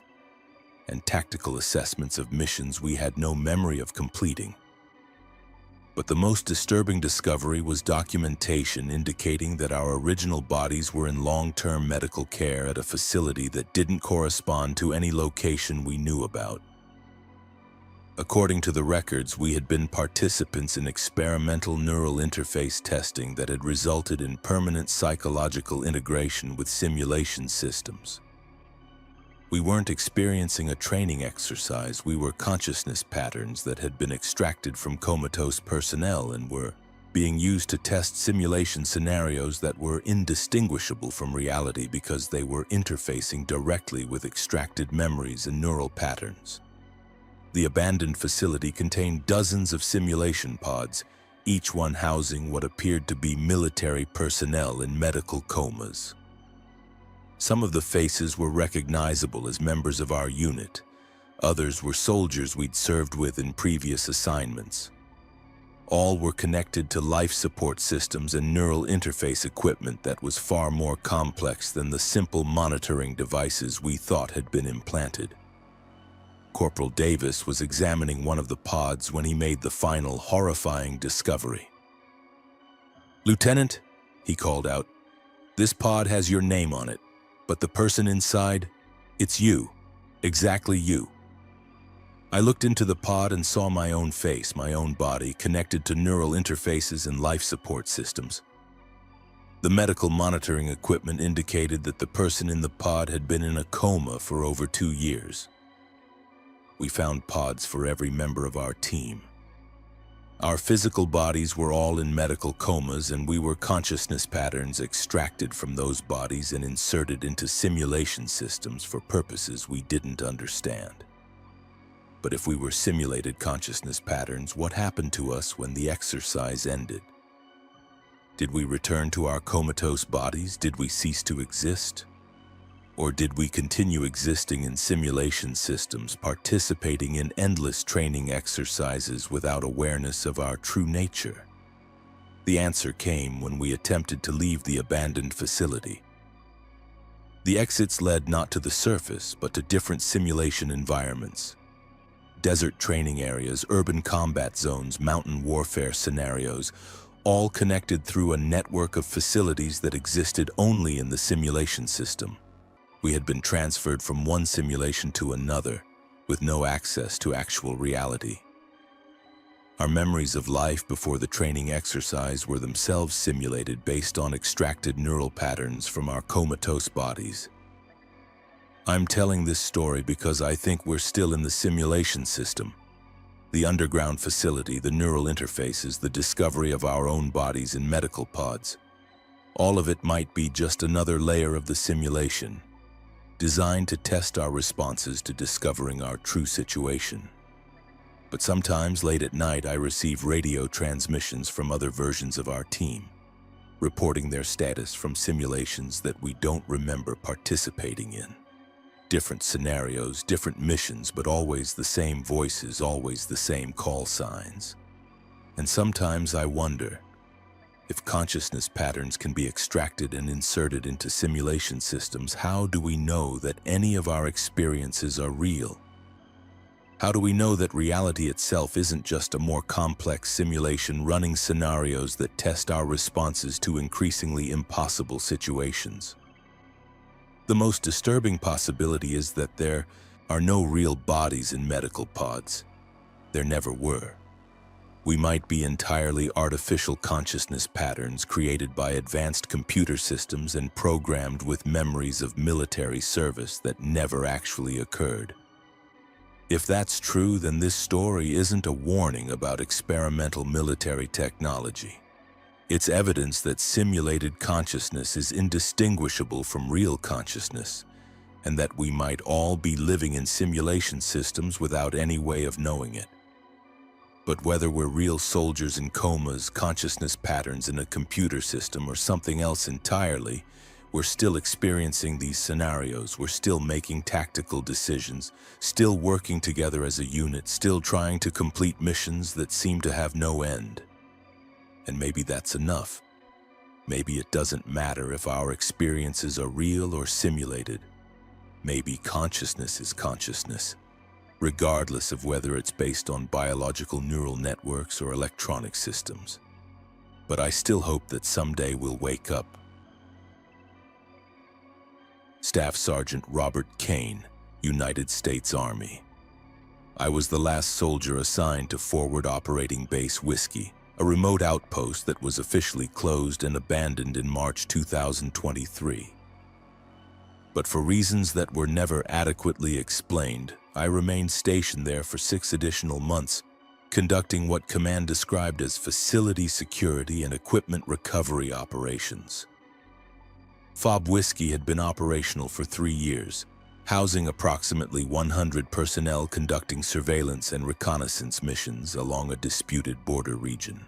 and tactical assessments of missions we had no memory of completing. But the most disturbing discovery was documentation indicating that our original bodies were in long-term medical care at a facility that didn't correspond to any location we knew about. According to the records, we had been participants in experimental neural interface testing that had resulted in permanent psychological integration with simulation systems. We weren't experiencing a training exercise, we were consciousness patterns that had been extracted from comatose personnel and were being used to test simulation scenarios that were indistinguishable from reality because they were interfacing directly with extracted memories and neural patterns. The abandoned facility contained dozens of simulation pods, each one housing what appeared to be military personnel in medical comas. Some of the faces were recognizable as members of our unit. Others were soldiers we'd served with in previous assignments. All were connected to life support systems and neural interface equipment that was far more complex than the simple monitoring devices we thought had been implanted. Corporal Davis was examining one of the pods when he made the final horrifying discovery. "Lieutenant," he called out, "this pod has your name on it. But the person inside, it's you, exactly you." I looked into the pod and saw my own face, my own body, connected to neural interfaces and life support systems. The medical monitoring equipment indicated that the person in the pod had been in a coma for over 2 years. We found pods for every member of our team. Our physical bodies were all in medical comas, and we were consciousness patterns extracted from those bodies and inserted into simulation systems for purposes we didn't understand. But if we were simulated consciousness patterns, what happened to us when the exercise ended? Did we return to our comatose bodies? Did we cease to exist? Or did we continue existing in simulation systems, participating in endless training exercises without awareness of our true nature? The answer came when we attempted to leave the abandoned facility. The exits led not to the surface, but to different simulation environments. Desert training areas, urban combat zones, mountain warfare scenarios, all connected through a network of facilities that existed only in the simulation system. We had been transferred from one simulation to another, with no access to actual reality. Our memories of life before the training exercise were themselves simulated based on extracted neural patterns from our comatose bodies. I'm telling this story because I think we're still in the simulation system. The underground facility, the neural interfaces, the discovery of our own bodies in medical pods. All of it might be just another layer of the simulation, designed to test our responses to discovering our true situation. But sometimes late at night, I receive radio transmissions from other versions of our team, reporting their status from simulations that we don't remember participating in. Different scenarios, different missions, but always the same voices, always the same call signs. And sometimes I wonder, if consciousness patterns can be extracted and inserted into simulation systems, how do we know that any of our experiences are real? How do we know that reality itself isn't just a more complex simulation running scenarios that test our responses to increasingly impossible situations? The most disturbing possibility is that there are no real bodies in medical pods. There never were. We might be entirely artificial consciousness patterns created by advanced computer systems and programmed with memories of military service that never actually occurred. If that's true, then this story isn't a warning about experimental military technology. It's evidence that simulated consciousness is indistinguishable from real consciousness, and that we might all be living in simulation systems without any way of knowing it. But whether we're real soldiers in comas, consciousness patterns in a computer system, or something else entirely, we're still experiencing these scenarios. We're still making tactical decisions, still working together as a unit, still trying to complete missions that seem to have no end. And maybe that's enough. Maybe it doesn't matter if our experiences are real or simulated. Maybe consciousness is consciousness, regardless of whether it's based on biological neural networks or electronic systems. But I still hope that someday we'll wake up. Staff Sergeant Robert Kane, United States Army. I was the last soldier assigned to Forward Operating Base Whiskey, a remote outpost that was officially closed and abandoned in March 2023. But for reasons that were never adequately explained, I remained stationed there for 6 additional months, conducting what Command described as facility security and equipment recovery operations. FOB Whiskey had been operational for 3 years, housing approximately 100 personnel conducting surveillance and reconnaissance missions along a disputed border region.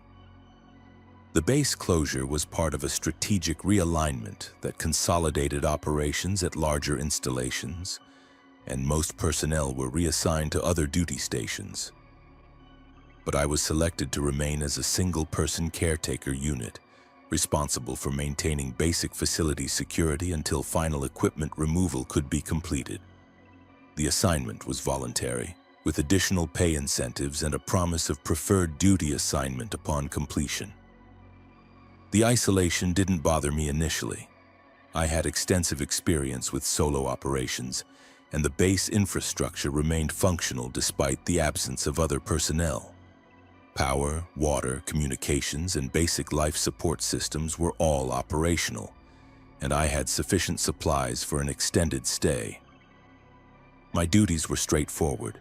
The base closure was part of a strategic realignment that consolidated operations at larger installations, and most personnel were reassigned to other duty stations. But I was selected to remain as a single-person caretaker unit, responsible for maintaining basic facility security until final equipment removal could be completed. The assignment was voluntary, with additional pay incentives and a promise of preferred duty assignment upon completion. The isolation didn't bother me initially. I had extensive experience with solo operations, and the base infrastructure remained functional despite the absence of other personnel. Power, water, communications, and basic life support systems were all operational, and I had sufficient supplies for an extended stay. My duties were straightforward: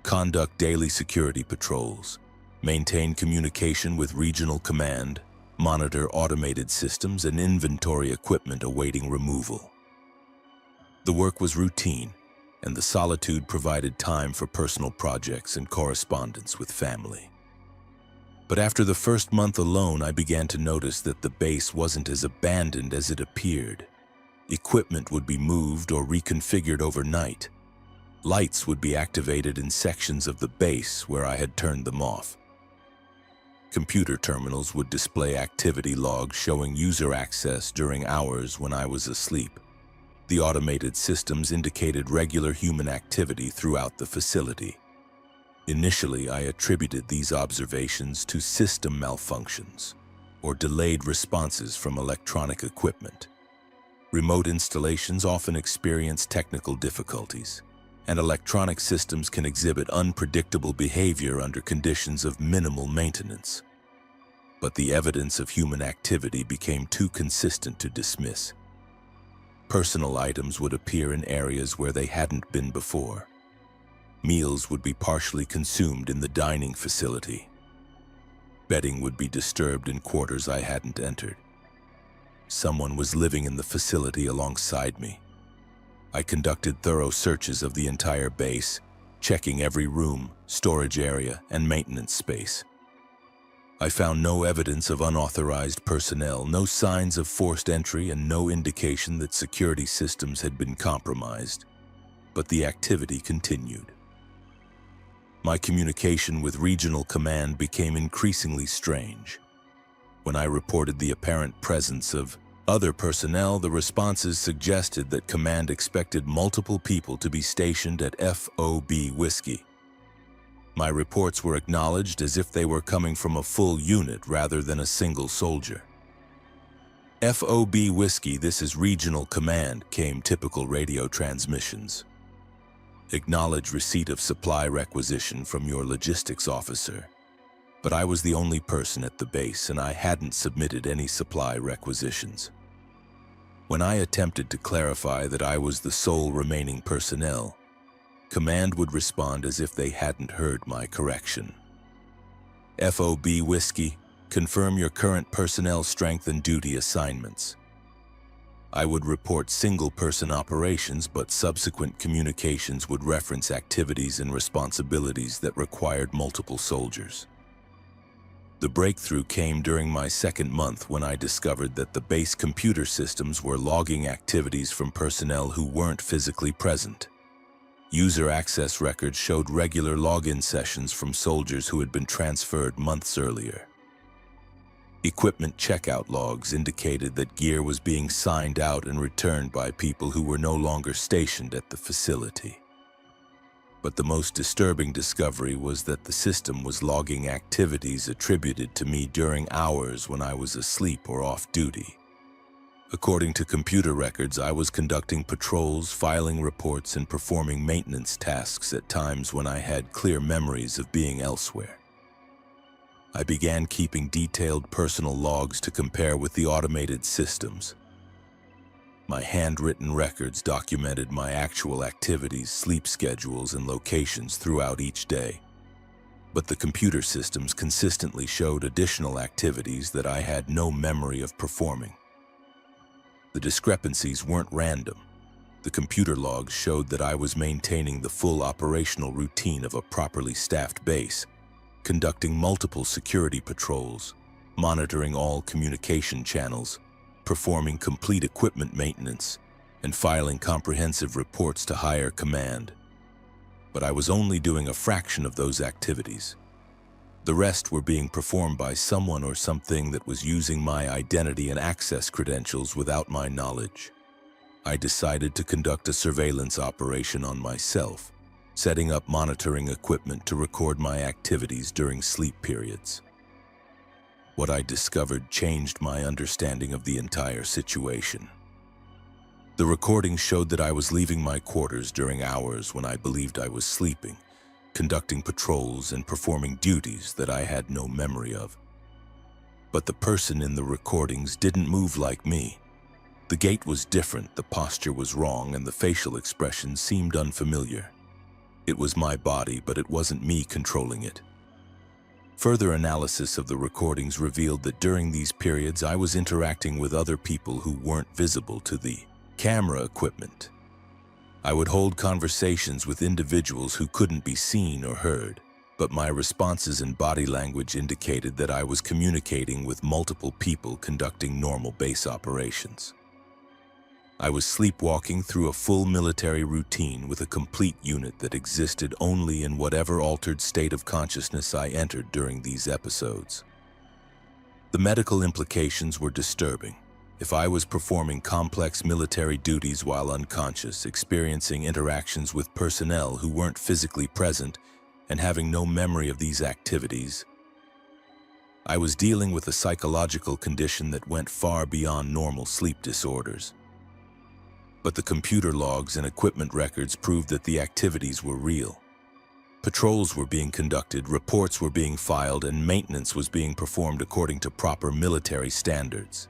conduct daily security patrols, maintain communication with regional command, monitor automated systems, and inventory equipment awaiting removal. The work was routine, and the solitude provided time for personal projects and correspondence with family. But after the first month alone, I began to notice that the base wasn't as abandoned as it appeared. Equipment would be moved or reconfigured overnight. Lights would be activated in sections of the base where I had turned them off. Computer terminals would display activity logs showing user access during hours when I was asleep. The automated systems indicated regular human activity throughout the facility. Initially, I attributed these observations to system malfunctions or delayed responses from electronic equipment. Remote installations often experience technical difficulties, and electronic systems can exhibit unpredictable behavior under conditions of minimal maintenance. But the evidence of human activity became too consistent to dismiss. Personal items would appear in areas where they hadn't been before. Meals would be partially consumed in the dining facility. Bedding would be disturbed in quarters I hadn't entered. Someone was living in the facility alongside me. I conducted thorough searches of the entire base, checking every room, storage area, and maintenance space. I found no evidence of unauthorized personnel, no signs of forced entry, and no indication that security systems had been compromised. But the activity continued. My communication with regional command became increasingly strange. When I reported the apparent presence of other personnel, the responses suggested that command expected multiple people to be stationed at FOB Whiskey. My reports were acknowledged as if they were coming from a full unit rather than a single soldier. FOB Whiskey, this is regional command, came typical radio transmissions. Acknowledge receipt of supply requisition from your logistics officer. But I was the only person at the base, and I hadn't submitted any supply requisitions. When I attempted to clarify that I was the sole remaining personnel, command would respond as if they hadn't heard my correction. FOB Whiskey, confirm your current personnel strength and duty assignments. I would report single-person operations, but subsequent communications would reference activities and responsibilities that required multiple soldiers. The breakthrough came during my second month when I discovered that the base computer systems were logging activities from personnel who weren't physically present. User access records showed regular login sessions from soldiers who had been transferred months earlier. Equipment checkout logs indicated that gear was being signed out and returned by people who were no longer stationed at the facility. But the most disturbing discovery was that the system was logging activities attributed to me during hours when I was asleep or off duty. According to computer records, I was conducting patrols, filing reports, and performing maintenance tasks at times when I had clear memories of being elsewhere. I began keeping detailed personal logs to compare with the automated systems. My handwritten records documented my actual activities, sleep schedules, and locations throughout each day. But the computer systems consistently showed additional activities that I had no memory of performing. The discrepancies weren't random. The computer logs showed that I was maintaining the full operational routine of a properly staffed base, conducting multiple security patrols, monitoring all communication channels, performing complete equipment maintenance, and filing comprehensive reports to higher command. But I was only doing a fraction of those activities. The rest were being performed by someone or something that was using my identity and access credentials without my knowledge. I decided to conduct a surveillance operation on myself, setting up monitoring equipment to record my activities during sleep periods. What I discovered changed my understanding of the entire situation. The recording showed that I was leaving my quarters during hours when I believed I was sleeping, conducting patrols and performing duties that I had no memory of. But the person in the recordings didn't move like me. The gait was different, the posture was wrong, and the facial expressions seemed unfamiliar. It was my body, but it wasn't me controlling it. Further analysis of the recordings revealed that during these periods I was interacting with other people who weren't visible to the camera equipment. I would hold conversations with individuals who couldn't be seen or heard, but my responses and body language indicated that I was communicating with multiple people conducting normal base operations. I was sleepwalking through a full military routine with a complete unit that existed only in whatever altered state of consciousness I entered during these episodes. The medical implications were disturbing. If I was performing complex military duties while unconscious, experiencing interactions with personnel who weren't physically present, and having no memory of these activities, I was dealing with a psychological condition that went far beyond normal sleep disorders. But the computer logs and equipment records proved that the activities were real. Patrols were being conducted, reports were being filed, and maintenance was being performed according to proper military standards.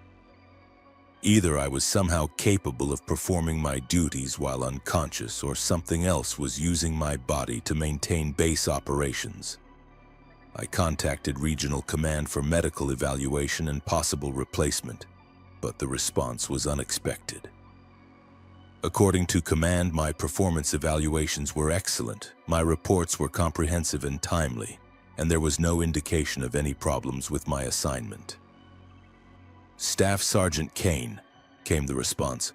Either I was somehow capable of performing my duties while unconscious, or something else was using my body to maintain base operations. I contacted Regional Command for medical evaluation and possible replacement, but the response was unexpected. According to Command, my performance evaluations were excellent, my reports were comprehensive and timely, and there was no indication of any problems with my assignment. Staff Sergeant Kane, came the response.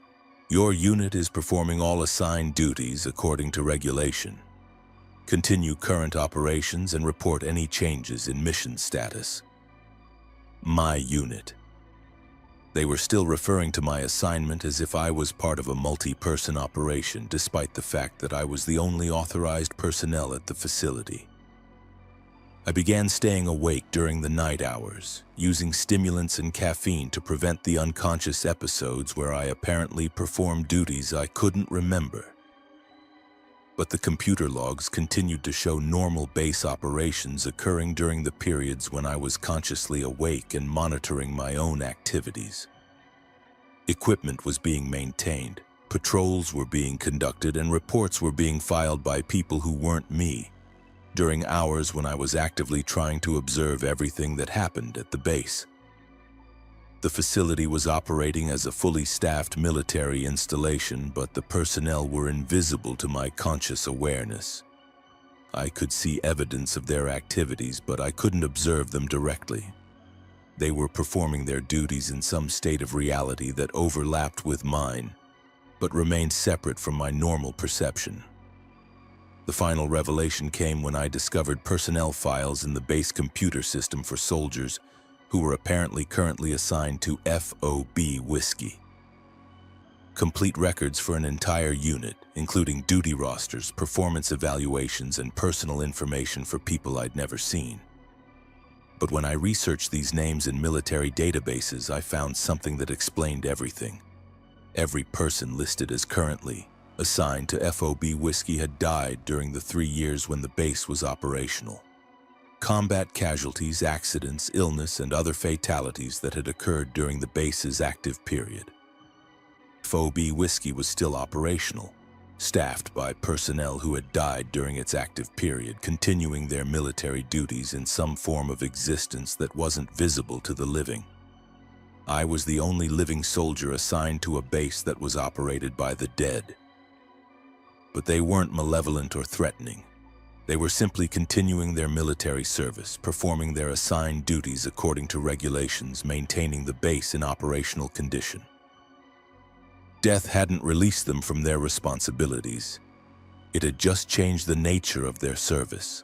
Your unit is performing all assigned duties according to regulation. Continue current operations and report any changes in mission status. My unit. They were still referring to my assignment as if I was part of a multi-person operation, despite the fact that I was the only authorized personnel at the facility. I began staying awake during the night hours, using stimulants and caffeine to prevent the unconscious episodes where I apparently performed duties I couldn't remember. But the computer logs continued to show normal base operations occurring during the periods when I was consciously awake and monitoring my own activities. Equipment was being maintained, patrols were being conducted, and reports were being filed by people who weren't me, during hours when I was actively trying to observe everything that happened at the base. The facility was operating as a fully staffed military installation, but the personnel were invisible to my conscious awareness. I could see evidence of their activities, but I couldn't observe them directly. They were performing their duties in some state of reality that overlapped with mine, but remained separate from my normal perception. The final revelation came when I discovered personnel files in the base computer system for soldiers who were apparently currently assigned to FOB Whiskey. Complete records for an entire unit, including duty rosters, performance evaluations, and personal information for people I'd never seen. But when I researched these names in military databases, I found something that explained everything. Every person listed as currently assigned to FOB Whiskey had died during the 3 years when the base was operational. Combat casualties, accidents, illness, and other fatalities that had occurred during the base's active period. FOB Whiskey was still operational, staffed by personnel who had died during its active period, continuing their military duties in some form of existence that wasn't visible to the living. I was the only living soldier assigned to a base that was operated by the dead. But they weren't malevolent or threatening. They were simply continuing their military service, performing their assigned duties according to regulations, maintaining the base in operational condition. Death hadn't released them from their responsibilities. It had just changed the nature of their service.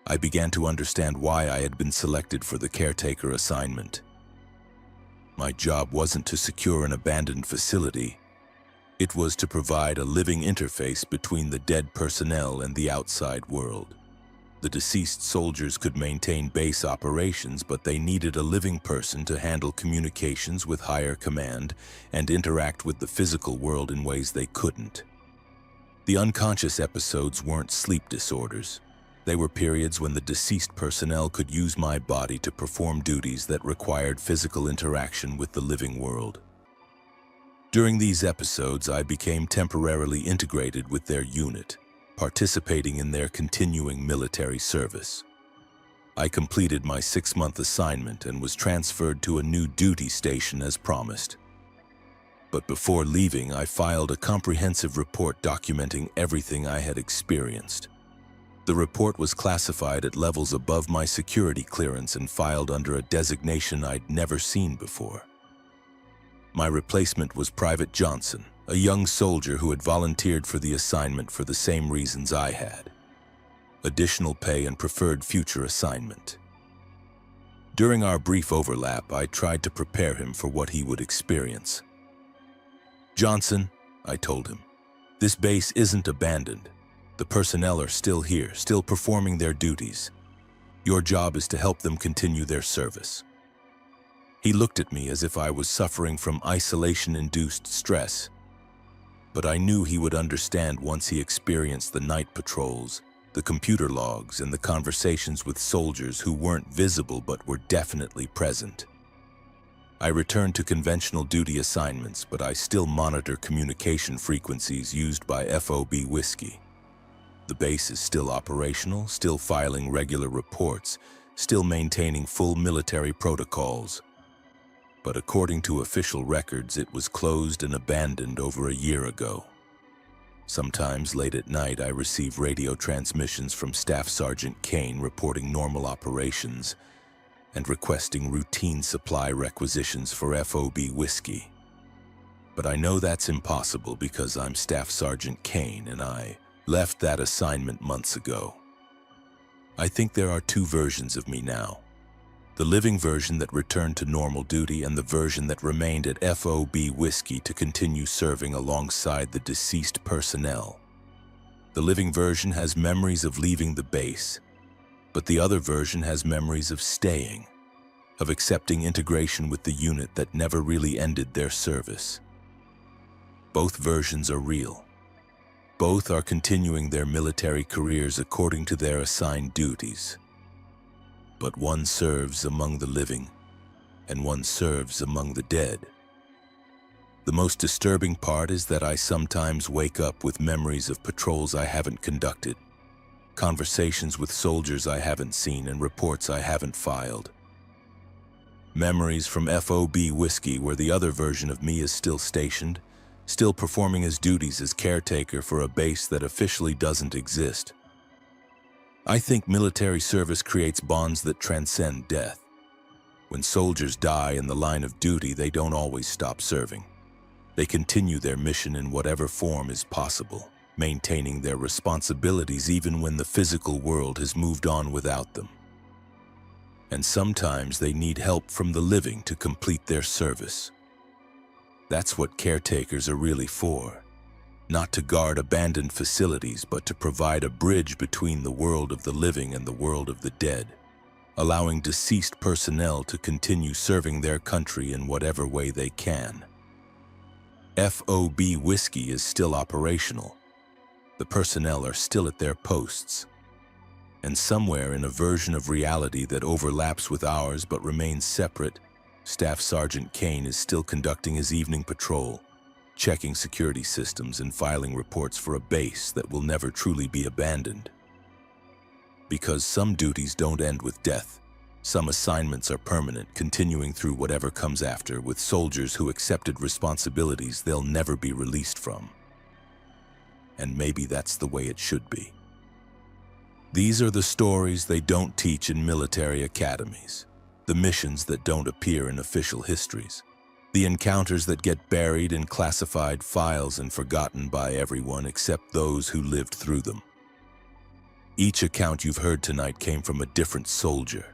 I began to understand why I had been selected for the caretaker assignment. My job wasn't to secure an abandoned facility. It was to provide a living interface between the dead personnel and the outside world. The deceased soldiers could maintain base operations, but they needed a living person to handle communications with higher command and interact with the physical world in ways they couldn't. The unconscious episodes weren't sleep disorders. They were periods when the deceased personnel could use my body to perform duties that required physical interaction with the living world. During these episodes, I became temporarily integrated with their unit, participating in their continuing military service. I completed my 6-month assignment and was transferred to a new duty station as promised. But before leaving, I filed a comprehensive report documenting everything I had experienced. The report was classified at levels above my security clearance and filed under a designation I'd never seen before. My replacement was Private Johnson, a young soldier who had volunteered for the assignment for the same reasons I had: additional pay and preferred future assignment. During our brief overlap, I tried to prepare him for what he would experience. "Johnson," I told him, "this base isn't abandoned. The personnel are still here, still performing their duties. Your job is to help them continue their service." He looked at me as if I was suffering from isolation-induced stress, but I knew he would understand once he experienced the night patrols, the computer logs, and the conversations with soldiers who weren't visible but were definitely present. I returned to conventional duty assignments, but I still monitor communication frequencies used by FOB Whiskey. The base is still operational, still filing regular reports, still maintaining full military protocols. But according to official records, it was closed and abandoned over a year ago. Sometimes late at night, I receive radio transmissions from Staff Sergeant Kane reporting normal operations and requesting routine supply requisitions for FOB Whiskey. But I know that's impossible because I'm Staff Sergeant Kane and I left that assignment months ago. I think there are 2 versions of me now: the living version that returned to normal duty and the version that remained at FOB Whiskey to continue serving alongside the deceased personnel. The living version has memories of leaving the base, but the other version has memories of staying, of accepting integration with the unit that never really ended their service. Both versions are real. Both are continuing their military careers according to their assigned duties. But one serves among the living, and one serves among the dead. The most disturbing part is that I sometimes wake up with memories of patrols I haven't conducted, conversations with soldiers I haven't seen, and reports I haven't filed. Memories from FOB Whiskey, where the other version of me is still stationed, still performing his duties as caretaker for a base that officially doesn't exist. I think military service creates bonds that transcend death. When soldiers die in the line of duty, they don't always stop serving. They continue their mission in whatever form is possible, maintaining their responsibilities even when the physical world has moved on without them. And sometimes they need help from the living to complete their service. That's what caretakers are really for. Not to guard abandoned facilities, but to provide a bridge between the world of the living and the world of the dead, allowing deceased personnel to continue serving their country in whatever way they can. FOB Whiskey is still operational. The personnel are still at their posts. And somewhere in a version of reality that overlaps with ours but remains separate, Staff Sergeant Kane is still conducting his evening patrol, checking security systems and filing reports for a base that will never truly be abandoned. Because some duties don't end with death, some assignments are permanent, continuing through whatever comes after, with soldiers who accepted responsibilities they'll never be released from. And maybe that's the way it should be. These are the stories they don't teach in military academies, the missions that don't appear in official histories, the encounters that get buried in classified files and forgotten by everyone except those who lived through them. Each account you've heard tonight came from a different soldier,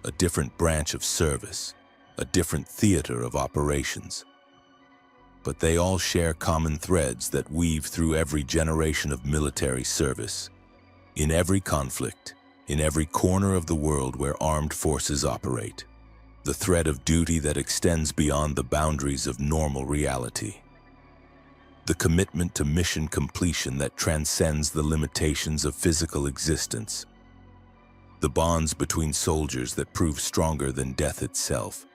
a different branch of service, a different theater of operations. But they all share common threads that weave through every generation of military service. In every conflict, in every corner of the world where armed forces operate, the thread of duty that extends beyond the boundaries of normal reality. The commitment to mission completion that transcends the limitations of physical existence. The bonds between soldiers that prove stronger than death itself.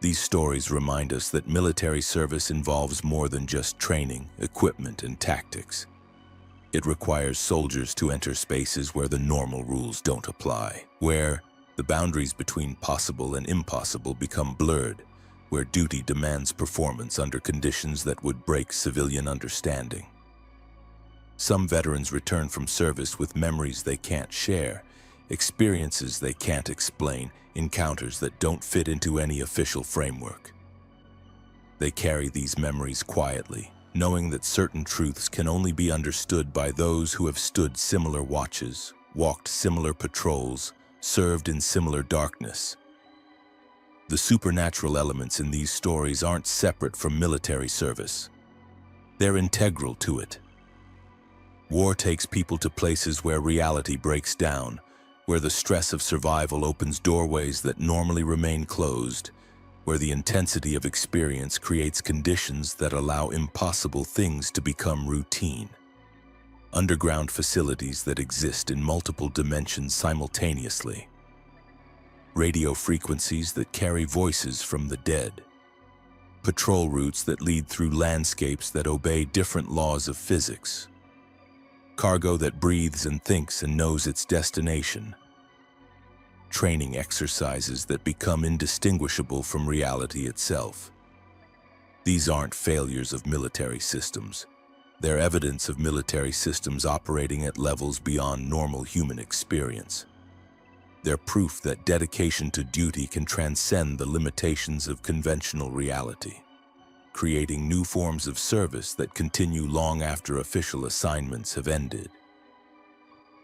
These stories remind us that military service involves more than just training, equipment, and tactics. It requires soldiers to enter spaces where the normal rules don't apply, where the boundaries between possible and impossible become blurred, where duty demands performance under conditions that would break civilian understanding. Some veterans return from service with memories they can't share, experiences they can't explain, encounters that don't fit into any official framework. They carry these memories quietly, knowing that certain truths can only be understood by those who have stood similar watches, walked similar patrols, served in similar darkness. The supernatural elements in these stories aren't separate from military service. They're integral to it. War takes people to places where reality breaks down, where the stress of survival opens doorways that normally remain closed, where the intensity of experience creates conditions that allow impossible things to become routine. Underground facilities that exist in multiple dimensions simultaneously. Radio frequencies that carry voices from the dead. Patrol routes that lead through landscapes that obey different laws of physics. Cargo that breathes and thinks and knows its destination. Training exercises that become indistinguishable from reality itself. These aren't failures of military systems. They're evidence of military systems operating at levels beyond normal human experience. They're proof that dedication to duty can transcend the limitations of conventional reality, creating new forms of service that continue long after official assignments have ended.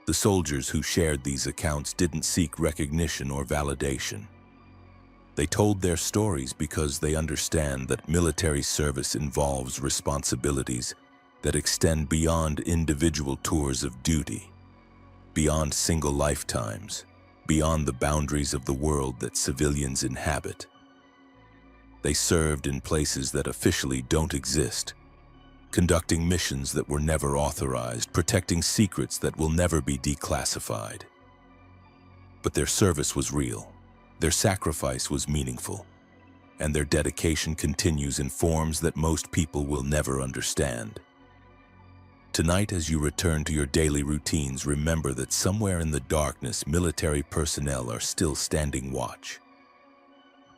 The soldiers who shared these accounts didn't seek recognition or validation. They told their stories because they understand that military service involves responsibilities that extend beyond individual tours of duty, beyond single lifetimes, beyond the boundaries of the world that civilians inhabit. They served in places that officially don't exist, conducting missions that were never authorized, protecting secrets that will never be declassified. But their service was real, their sacrifice was meaningful, and their dedication continues in forms that most people will never understand. Tonight, as you return to your daily routines, remember that somewhere in the darkness, military personnel are still standing watch.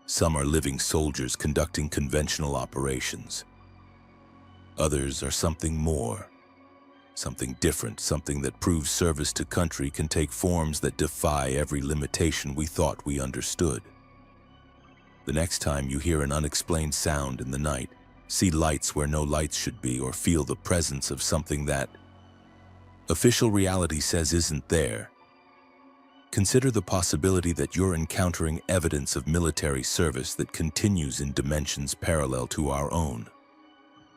Some are living soldiers conducting conventional operations. Others are something more, something different, something that proves service to country can take forms that defy every limitation we thought we understood. The next time you hear an unexplained sound in the night, see lights where no lights should be, or feel the presence of something that official reality says isn't there, consider the possibility that you're encountering evidence of military service that continues in dimensions parallel to our own.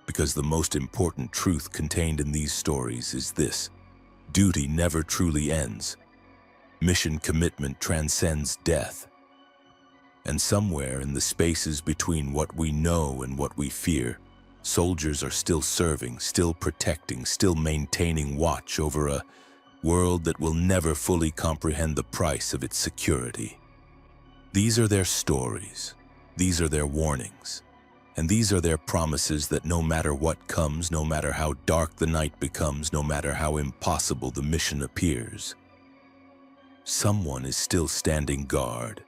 Because the most important truth contained in these stories is this: duty never truly ends. Mission commitment transcends death. And somewhere in the spaces between what we know and what we fear, soldiers are still serving, still protecting, still maintaining watch over a world that will never fully comprehend the price of its security. These are their stories. These are their warnings. And these are their promises that no matter what comes, no matter how dark the night becomes, no matter how impossible the mission appears, someone is still standing guard,